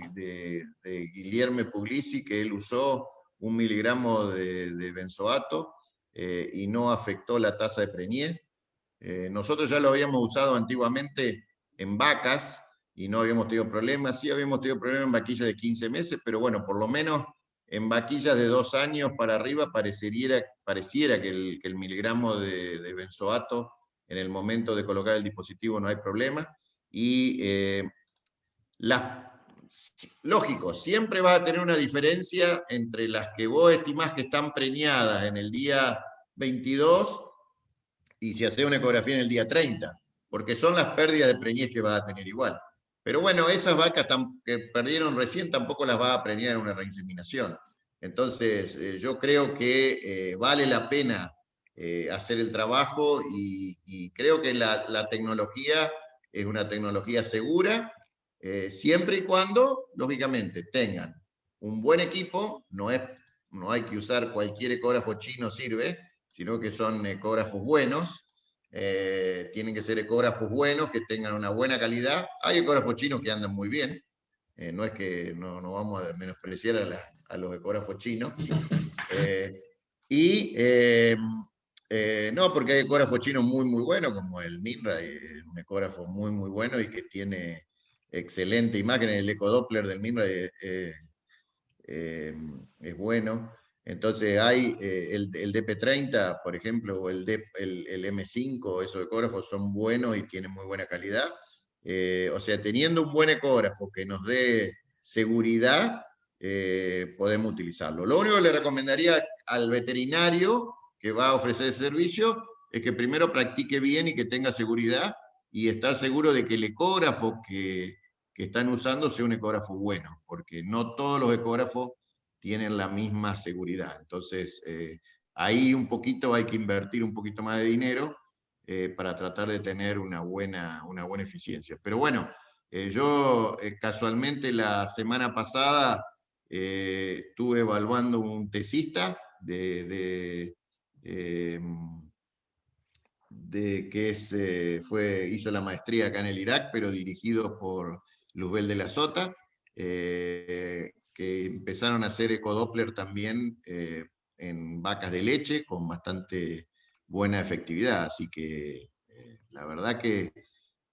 Guilherme Puglisi, que él usó 1 miligramo de benzoato y no afectó la tasa de preñez. Nosotros ya lo habíamos usado antiguamente en vacas y no habíamos tenido problemas. Sí habíamos tenido problemas en vaquillas de 15 meses, pero bueno, por lo menos en vaquillas de 2 años para arriba pareciera que el miligramo de benzoato en el momento de colocar el dispositivo no hay problema. Y lógico, siempre vas a tener una diferencia entre las que vos estimás que están preñadas en el día 22 y si haces una ecografía en el día 30, porque son las pérdidas de preñez que vas a tener igual. Pero bueno, esas vacas que perdieron recién tampoco las vas a preñar en una reinseminación. Entonces, yo creo que vale la pena hacer el trabajo y creo que la tecnología es una tecnología segura, siempre y cuando, lógicamente, tengan un buen equipo. No hay que usar cualquier ecógrafo chino, sirve, sino que son ecógrafos buenos. Tienen que ser ecógrafos buenos, que tengan una buena calidad. Hay ecógrafos chinos que andan muy bien, no es que no vamos a menospreciar a los ecógrafos chinos. No, porque hay ecógrafos chinos muy buenos, como el Minra, un ecógrafo muy bueno y que tiene excelente imagen. El ecodoppler del Minra es bueno. Entonces hay el DP30, por ejemplo, o el M5, esos ecógrafos son buenos y tienen muy buena calidad. O sea, teniendo un buen ecógrafo que nos dé seguridad, podemos utilizarlo. Lo único que le recomendaría al veterinario que va a ofrecer ese servicio es que primero practique bien y que tenga seguridad, y estar seguro de que el ecógrafo que están usando sea un ecógrafo bueno, porque no todos los ecógrafos tienen la misma seguridad. Entonces, ahí un poquito hay que invertir un poquito más de dinero para tratar de tener una buena eficiencia. Pero bueno, yo casualmente la semana pasada estuve evaluando un tesista hizo la maestría acá en el Irak, pero dirigido por Luzbel de la Sota, que empezaron a hacer ecodoppler también en vacas de leche con bastante buena efectividad. Así que la verdad que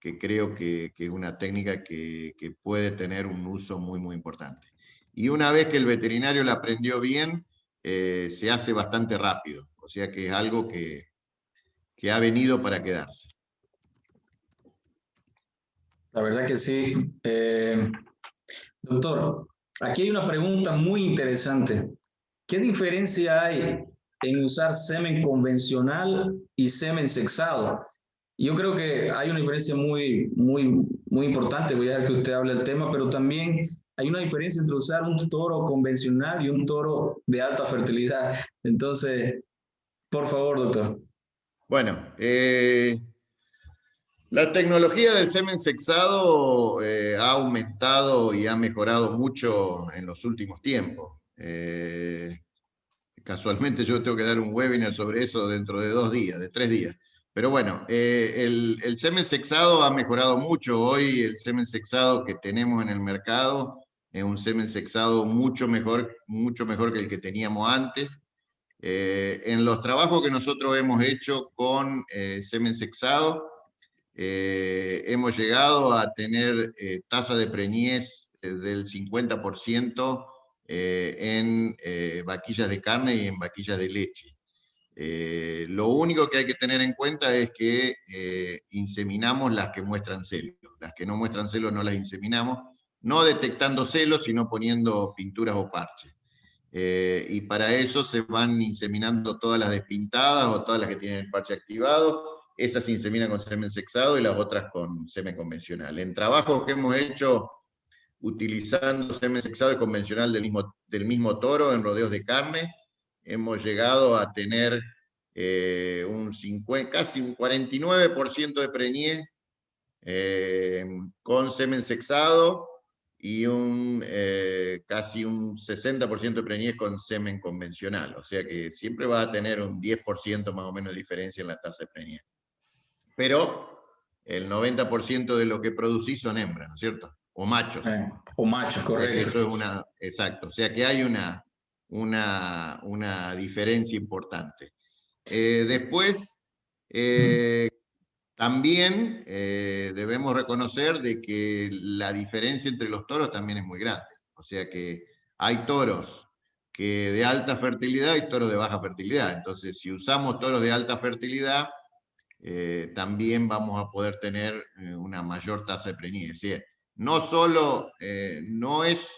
creo que es una técnica que puede tener un uso muy, muy importante. Y una vez que el veterinario la aprendió bien, se hace bastante rápido. O sea que es algo que ha venido para quedarse. La verdad que sí. Doctor, aquí hay una pregunta muy interesante. ¿Qué diferencia hay en usar semen convencional y semen sexado? Yo creo que hay una diferencia muy importante. Voy a dejar que usted hable del tema, pero también hay una diferencia entre usar un toro convencional y un toro de alta fertilidad. Entonces, por favor, doctor. Bueno, la tecnología del semen sexado ha aumentado y ha mejorado mucho en los últimos tiempos. Casualmente yo tengo que dar un webinar sobre eso dentro de 2 días, de 3 días. Pero bueno, el semen sexado ha mejorado mucho. Hoy el semen sexado que tenemos en el mercado es un semen sexado mucho mejor que el que teníamos antes. En los trabajos que nosotros hemos hecho con semen sexado, hemos llegado a tener tasa de preñez del 50% en vaquillas de carne y en vaquillas de leche. Lo único que hay que tener en cuenta es que inseminamos las que muestran celos. Las que no muestran celos no las inseminamos, no detectando celos, sino poniendo pinturas o parches. Y para eso se van inseminando todas las despintadas o todas las que tienen el parche activado. Esas se inseminan con semen sexado y las otras con semen convencional. En trabajos que hemos hecho utilizando semen sexado y convencional del mismo toro en rodeos de carne, hemos llegado a tener casi un 49% de preñez con semen sexado y casi un 60% de preñez con semen convencional. O sea que siempre va a tener un 10% más o menos de diferencia en la tasa de preñez. Pero el 90% de lo que producís son hembras, ¿no es cierto? O machos. O machos, correcto. O sea que eso es exacto. O sea que hay una diferencia importante. Después, también debemos reconocer de que la diferencia entre los toros también es muy grande. O sea que hay toros de alta fertilidad y toros de baja fertilidad. Entonces, si usamos toros de alta fertilidad, también vamos a poder tener una mayor tasa de preñez. Es decir, no solo no es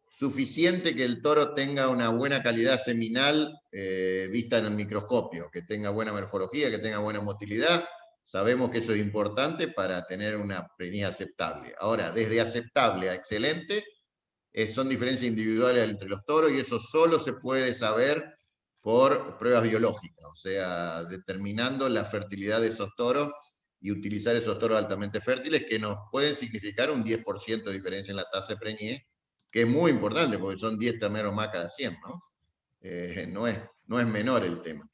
suficiente que el toro tenga una buena calidad seminal vista en el microscopio, que tenga buena morfología, que tenga buena motilidad. Sabemos que eso es importante para tener una preñez aceptable. Ahora, desde aceptable a excelente, son diferencias individuales entre los toros y eso solo se puede saber por pruebas biológicas, o sea, determinando la fertilidad de esos toros y utilizar esos toros altamente fértiles que nos pueden significar un 10% de diferencia en la tasa de preñez, que es muy importante porque son 10 terneros más cada 100, ¿no? No es menor el tema.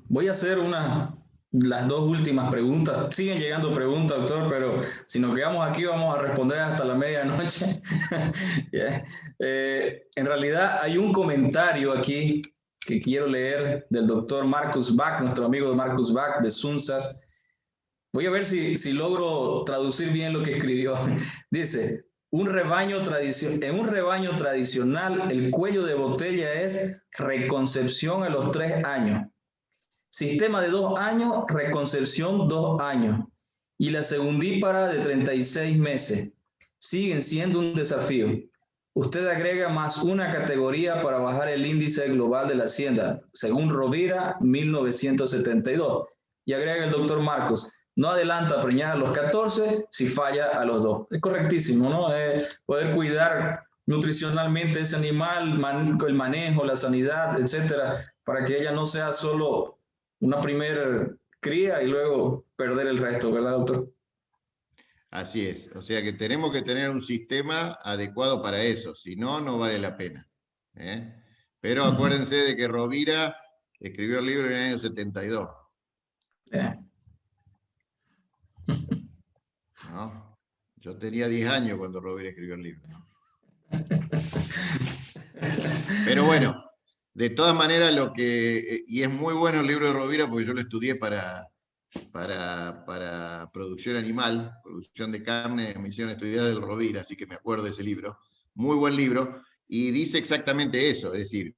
Voy a hacer las 2 últimas preguntas. Siguen llegando preguntas, doctor, pero si nos quedamos aquí vamos a responder hasta la medianoche. Yeah. En realidad hay un comentario aquí que quiero leer del doctor Marcus Bach, nuestro amigo Marcus Bach de Sunsas. Voy a ver si logro traducir bien lo que escribió. Dice, en un rebaño tradicional, el cuello de botella es reconcepción a los 3 años. Sistema de 2 años, reconcepción 2 años. Y la segundípara de 36 meses. Siguen siendo un desafío. Usted agrega más una categoría para bajar el índice global de la hacienda, según Rovira, 1972. Y agrega el doctor Marcos, no adelanta preñar a los 14 si falla a los 2. Es correctísimo, ¿no? Poder cuidar nutricionalmente ese animal, el manejo, la sanidad, etcétera, para que ella no sea solo una primera cría y luego perder el resto, ¿verdad, doctor? Así es, o sea que tenemos que tener un sistema adecuado para eso, si no, no vale la pena. Pero acuérdense de que Rovira escribió el libro en el año 72. ¿No? Yo tenía 10 años cuando Rovira escribió el libro. Pero bueno, De todas maneras, y es muy bueno el libro de Rovira porque yo lo estudié para producción animal, producción de carne, me hicieron estudiar del Rovira, así que me acuerdo de ese libro. Muy buen libro, y dice exactamente eso, es decir,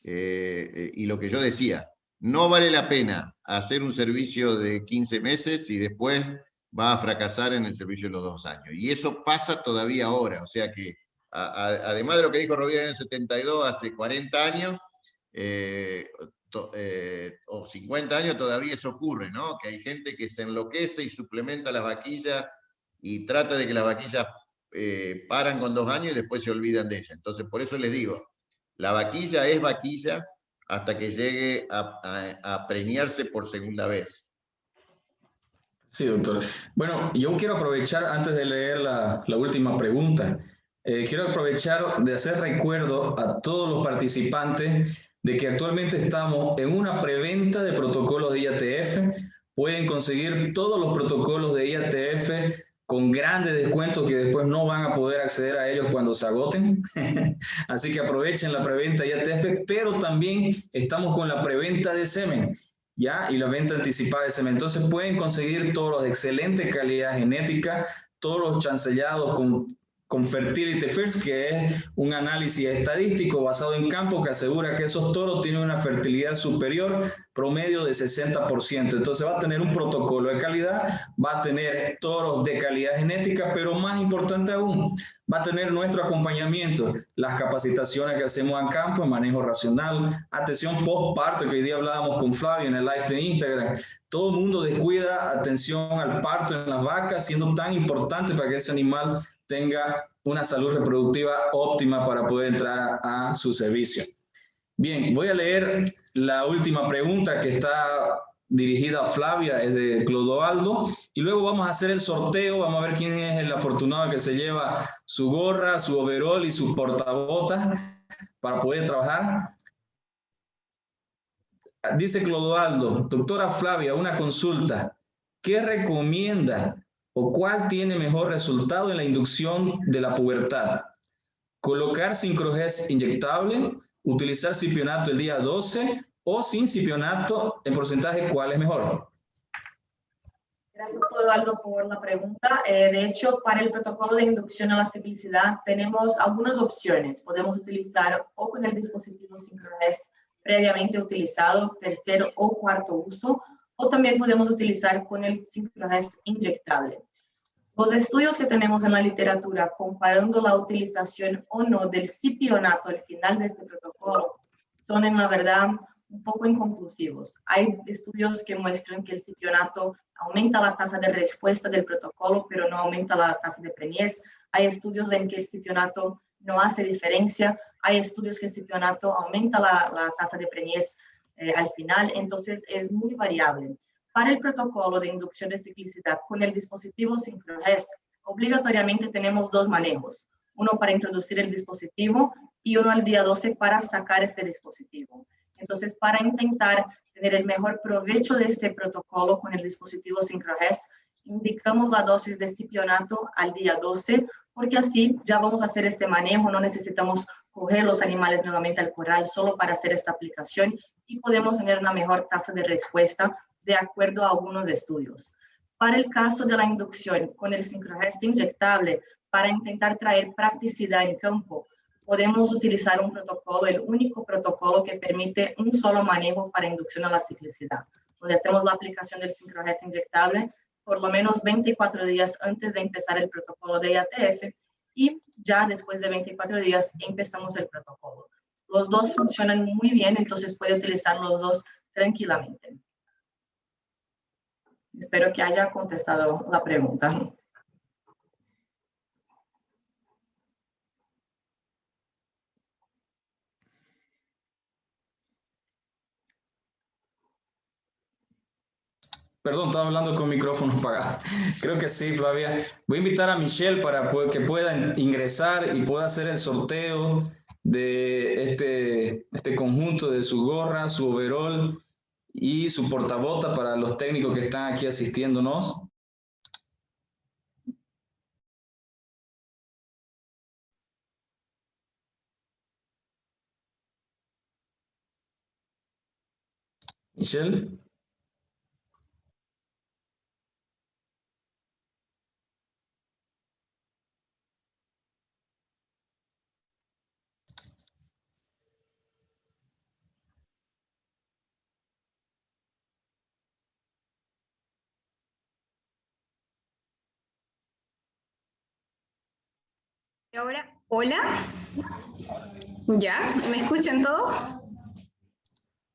y lo que yo decía, no vale la pena hacer un servicio de 15 meses y después va a fracasar en el servicio de los 2 años. Y eso pasa todavía ahora, o sea que además de lo que dijo Rovira en el 72, hace 40 años, o 50 años todavía eso ocurre, ¿no? Que hay gente que se enloquece y suplementa las vaquillas y trata de que las vaquillas paran con 2 años y después se olvidan de ella. Entonces, por eso les digo, la vaquilla es vaquilla hasta que llegue a preñarse por segunda vez. Sí, doctor. Bueno, yo quiero aprovechar, antes de leer la última pregunta, quiero aprovechar de hacer recuerdo a todos los participantes de que actualmente estamos en una preventa de protocolos de IATF. Pueden conseguir todos los protocolos de IATF con grandes descuentos que después no van a poder acceder a ellos cuando se agoten. Así que aprovechen la preventa IATF, pero también estamos con la preventa de semen, ¿ya? Y la venta anticipada de semen. Entonces pueden conseguir todos los de excelente calidad genética, todos los chancellados con Fertility First, que es un análisis estadístico basado en campo que asegura que esos toros tienen una fertilidad superior promedio de 60%. Entonces va a tener un protocolo de calidad, va a tener toros de calidad genética, pero más importante aún, va a tener nuestro acompañamiento, las capacitaciones que hacemos en campo, en manejo racional, atención postparto, que hoy día hablábamos con Flavio en el live de Instagram. Todo el mundo descuida atención al parto en las vacas, siendo tan importante para que ese animal tenga una salud reproductiva óptima para poder entrar a su servicio. Bien, voy a leer la última pregunta que está dirigida a Flavia, es de Clodoaldo, y luego vamos a hacer el sorteo, vamos a ver quién es el afortunado que se lleva su gorra, su overol y sus portabotas para poder trabajar. Dice Clodoaldo, doctora Flavia, una consulta, ¿qué recomienda o cuál tiene mejor resultado en la inducción de la pubertad? ¿Colocar Syncrogest inyectable, utilizar cipionato el día 12 o sin cipionato en porcentaje, cuál es mejor? Gracias, Clodoaldo, por la pregunta. De hecho, para el protocolo de inducción a la ciclicidad tenemos algunas opciones. Podemos utilizar o con el dispositivo Syncrogest previamente utilizado, tercer o cuarto uso, o también podemos utilizar con el Syncrogest inyectable. Los estudios que tenemos en la literatura comparando la utilización o no del cipionato al final de este protocolo son en la verdad un poco inconclusivos. Hay estudios que muestran que el cipionato aumenta la tasa de respuesta del protocolo, pero no aumenta la tasa de preñez. Hay estudios en que el cipionato no hace diferencia. Hay estudios que el cipionato aumenta la tasa de preñez al final. Entonces, es muy variable. Para el protocolo de inducción de ciclicidad con el dispositivo Syncrogest, obligatoriamente tenemos 2 manejos. Uno para introducir el dispositivo y uno al día 12 para sacar este dispositivo. Entonces, para intentar tener el mejor provecho de este protocolo con el dispositivo Syncrogest, indicamos la dosis de cipionato al día 12, porque así ya vamos a hacer este manejo, no necesitamos coger los animales nuevamente al corral solo para hacer esta aplicación y podemos tener una mejor tasa de respuesta de acuerdo a algunos estudios. Para el caso de la inducción con el Syncrogest inyectable, para intentar traer practicidad en campo, podemos utilizar un protocolo, el único protocolo que permite un solo manejo para inducción a la ciclicidad, donde hacemos la aplicación del Syncrogest inyectable por lo menos 24 días antes de empezar el protocolo de IATF y ya después de 24 días empezamos el protocolo. Los dos funcionan muy bien, entonces puede utilizar los dos tranquilamente. Espero que haya contestado la pregunta. Perdón, estaba hablando con micrófono apagado. Creo que sí, Flavia. Voy a invitar a Michelle para que pueda ingresar y pueda hacer el sorteo de este conjunto de su gorra, su overol y su portabota para los técnicos que están aquí asistiéndonos. Michelle. Y ahora, hola. ¿Ya? ¿Me escuchan todos?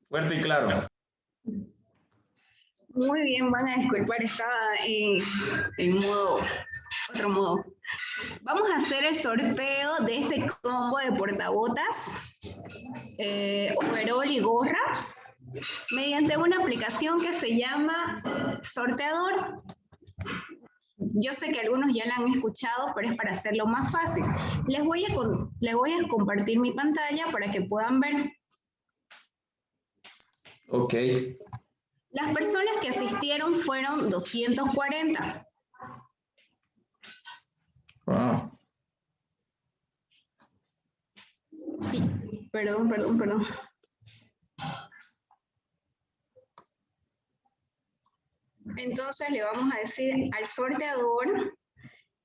Fuerte y claro. Muy bien, van a disculpar, estaba en modo, otro modo. Vamos a hacer el sorteo de este combo de portabotas, overol y gorra, mediante una aplicación que se llama Sorteador. Yo sé que algunos ya la han escuchado, pero es para hacerlo más fácil. Les voy a compartir mi pantalla para que puedan ver. Ok. Las personas que asistieron fueron 240. Wow. Sí, perdón. Entonces le vamos a decir al sorteador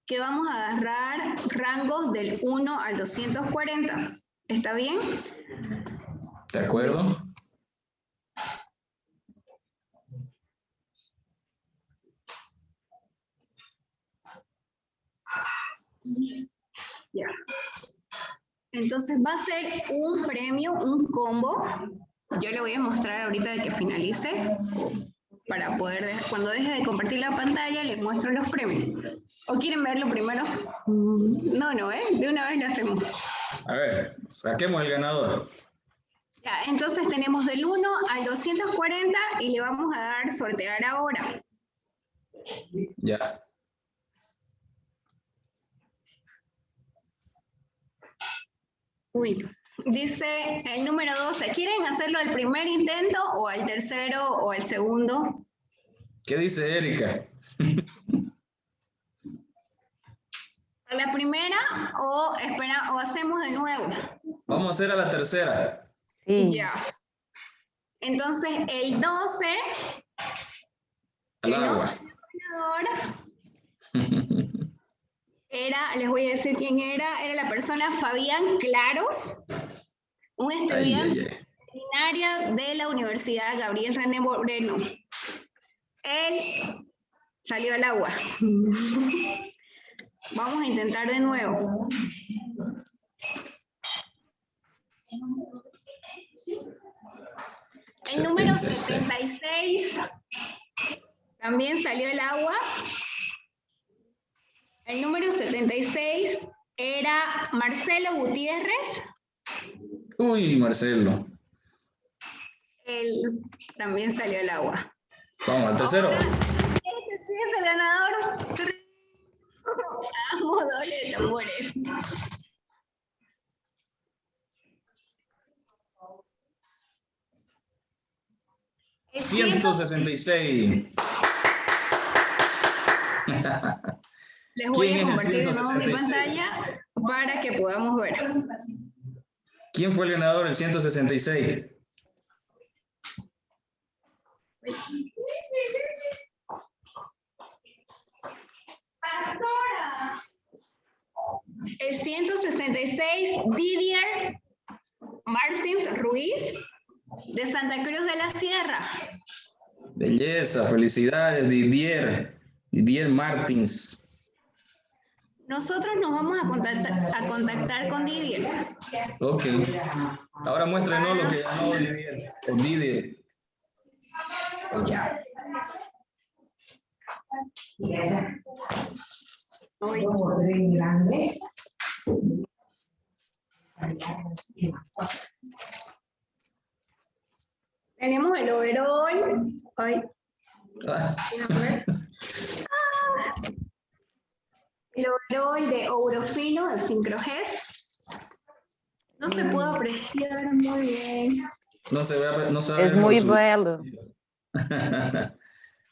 que vamos a agarrar rangos del 1 al 240. ¿Está bien? De acuerdo. Ya. Entonces va a ser un premio, un combo. Yo le voy a mostrar ahorita de que finalice. Para poder, cuando deje de compartir la pantalla, les muestro los premios. ¿O quieren verlo primero? No, de una vez lo hacemos. A ver, saquemos el ganador. Ya, entonces tenemos del 1 al 240 y le vamos a dar sortear ahora. Ya. Uy, dice el número 12. ¿Quieren hacerlo al primer intento o al tercero o al segundo? ¿Qué dice Erika? ¿A la primera o hacemos de nuevo? Vamos a hacer a la tercera. Sí. Ya. Entonces, el 12, Al agua. Era, les voy a decir quién era la persona Fabián Claros, un estudiante veterinaria de la Universidad Gabriel René Moreno. Él salió al agua. Vamos a intentar de nuevo. El número 76 también salió al agua. El número 76 era Marcelo Gutiérrez. Uy, Marcelo. Él también salió al agua. Vamos al tercero. Este sí es el ganador. Amo doble de tambores. El 166. Les voy a compartir de nuevo mi pantalla para que podamos ver. ¿Quién fue el ganador del 166? Pastora. El 166, Didier Martins Ruiz, de Santa Cruz de la Sierra. Belleza, felicidades, Didier Martins. Nosotros nos vamos a contactar con Didier. Ok. Ahora muéstrenos lo que ganó Didier. O Didier. Ya. Tenemos el overall. Ay. El overall de Ourofino, el Syncro-GES. No se puede apreciar muy bien. No se ve. Es muy bello.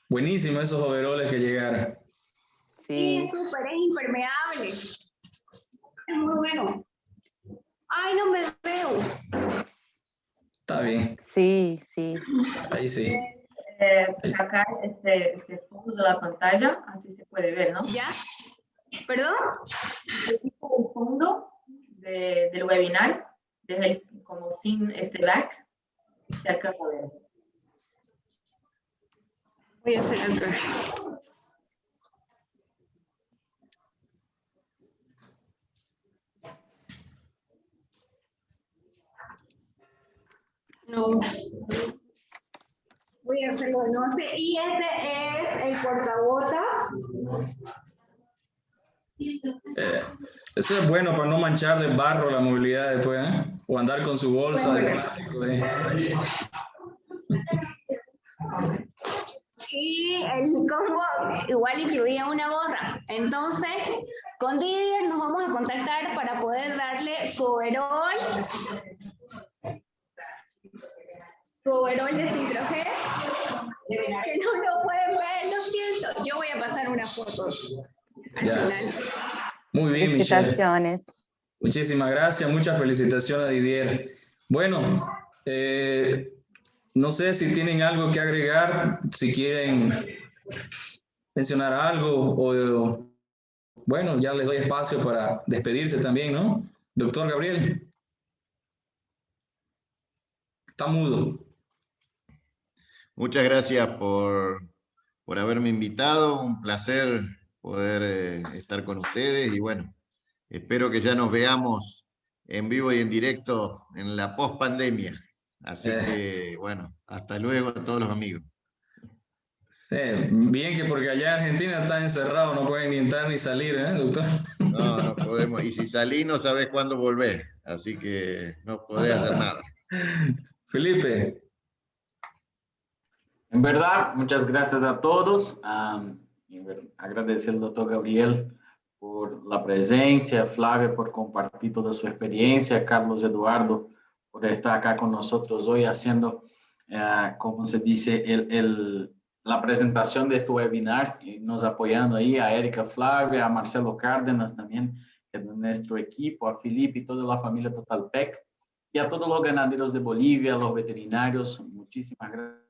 Buenísimo esos overoles que llegaron. Sí, súper, es impermeable. Es muy bueno. Ay, no me veo. Está bien. Sí, sí. Ahí sí. Sacar este fondo de la pantalla, así se puede ver, ¿no? ¿Ya? ¿Perdón? El fondo del webinar, como sin este back, se alcanza a ver. Voy a hacer algo. No. Voy a hacerlo de noche. Y este es el portabota. Eso es bueno para no manchar de barro la movilidad después, ¿eh? O andar con su bolsa de plástico. Y el combo igual incluía una gorra. Entonces, con Didier nos vamos a contactar para poder darle su overol de Citrogel, que no lo pueden ver, lo siento. Yo voy a pasar unas fotos al final. Muy bien, Michelle. Felicitaciones. Muchísimas gracias, muchas felicitaciones a Didier. Bueno, no sé si tienen algo que agregar, si quieren mencionar algo o bueno, ya les doy espacio para despedirse también, ¿no? Doctor Gabriel. Está mudo. Muchas gracias por haberme invitado, un placer poder estar con ustedes y bueno, espero que ya nos veamos en vivo y en directo en la post-pandemia. Así que bueno, hasta luego a todos los amigos. Bien que porque allá en Argentina está encerrado, no pueden ni entrar ni salir, ¿eh, doctor? No, no podemos. Y si salís no sabés cuándo volver, así que no podés hacer nada. Felipe. En verdad, muchas gracias a todos. Agradecer al doctor Gabriel por la presencia, Flavia por compartir toda su experiencia, Carlos Eduardo por estar acá con nosotros hoy haciendo, como se dice, la presentación de este webinar y nos apoyando ahí a Erika Flavia, a Marcelo Cárdenas también, de nuestro equipo, a Felipe y toda la familia Totalpec y a todos los ganaderos de Bolivia, los veterinarios, muchísimas gracias.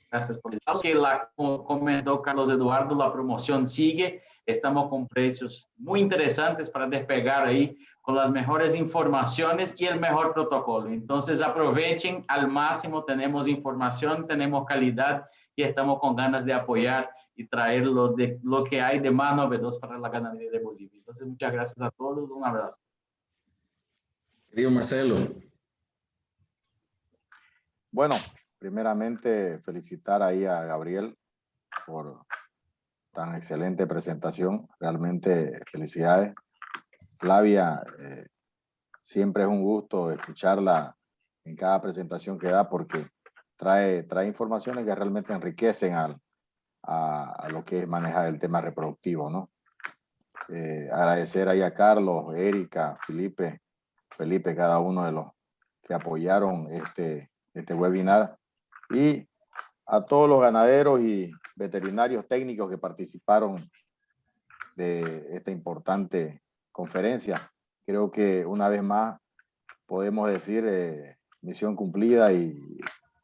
Gracias por eso. Que como comentó Carlos Eduardo, la promoción sigue. Estamos con precios muy interesantes para despegar ahí con las mejores informaciones y el mejor protocolo. Entonces aprovechen al máximo. Tenemos información, tenemos calidad y estamos con ganas de apoyar y traer lo que hay de más novedoso para la ganadería de Bolivia. Entonces muchas gracias a todos. Un abrazo. Querido Marcelo. Bueno, primeramente felicitar ahí a Gabriel por tan excelente presentación. Realmente felicidades. Flavia, siempre es un gusto escucharla en cada presentación que da porque trae informaciones que realmente enriquecen a lo que es manejar el tema reproductivo, ¿no? Agradecer ahí a Carlos, Erika, Felipe, cada uno de los que apoyaron este webinar y a todos los ganaderos y veterinarios técnicos que participaron de esta importante conferencia. Creo que una vez más podemos decir misión cumplida y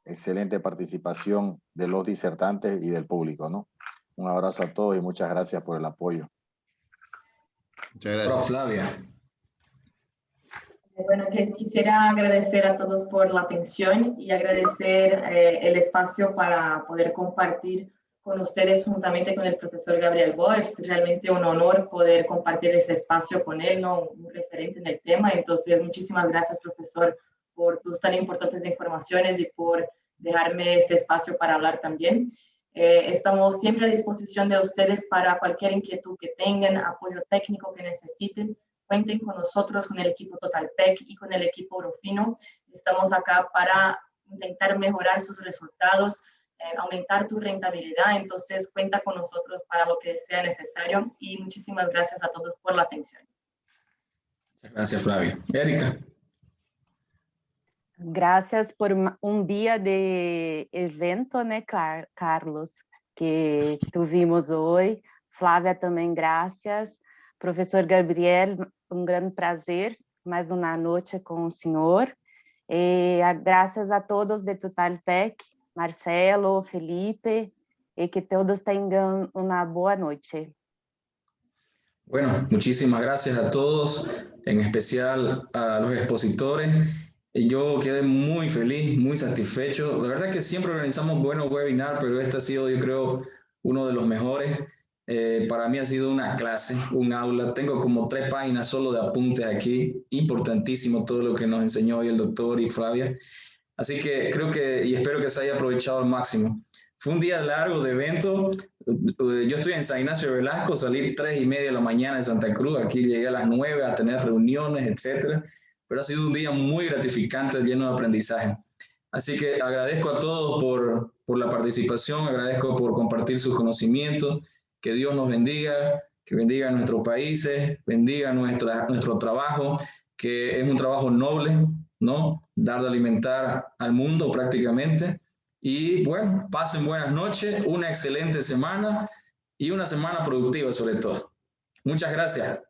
excelente participación de los disertantes y del público, ¿no? Un abrazo a todos y muchas gracias por el apoyo. Muchas gracias. Flavia. Bueno, quisiera agradecer a todos por la atención y agradecer el espacio para poder compartir con ustedes juntamente con el profesor Gabriel Bo. Es realmente un honor poder compartir este espacio con él, ¿no? Un referente en el tema. Entonces, muchísimas gracias, profesor, por tus tan importantes informaciones y por dejarme este espacio para hablar también. Estamos siempre a disposición de ustedes para cualquier inquietud que tengan, apoyo técnico que necesiten. Cuenten con nosotros, con el equipo Totalpec y con el equipo Orofino. Estamos acá para intentar mejorar sus resultados, aumentar tu rentabilidad. Entonces, cuenta con nosotros para lo que sea necesario. Y muchísimas gracias a todos por la atención. Gracias, Flavia. Erika. Gracias por un día de evento, né, Carlos, que tuvimos hoy. Flávia também, gracias. Professor Gabriel, um grande prazer, mais uma noite com o senhor. Gracias a todos de Totaltech, Marcelo, Felipe, y que todos tengan una boa noche. Bueno, muchísimas gracias a todos, en especial a los expositores. Yo quedé muy feliz, muy satisfecho. La verdad es que siempre organizamos buenos webinars, pero este ha sido, yo creo, uno de los mejores. Para mí ha sido una clase, un aula. Tengo como 3 páginas solo de apuntes aquí. Importantísimo todo lo que nos enseñó hoy el doctor y Flavia. Así que creo que, y espero que se haya aprovechado al máximo. Fue un día largo de evento. Yo estoy en San Ignacio de Velasco, salí 3:30 de la mañana de Santa Cruz. Aquí llegué a las 9 a tener reuniones, etcétera. Pero ha sido un día muy gratificante, lleno de aprendizaje. Así que agradezco a todos por la participación, agradezco por compartir sus conocimientos. Que Dios nos bendiga, que bendiga a nuestros países, bendiga nuestro trabajo, que es un trabajo noble, ¿no? Dar de alimentar al mundo prácticamente. Y bueno, pasen buenas noches, una excelente semana y una semana productiva sobre todo. Muchas gracias.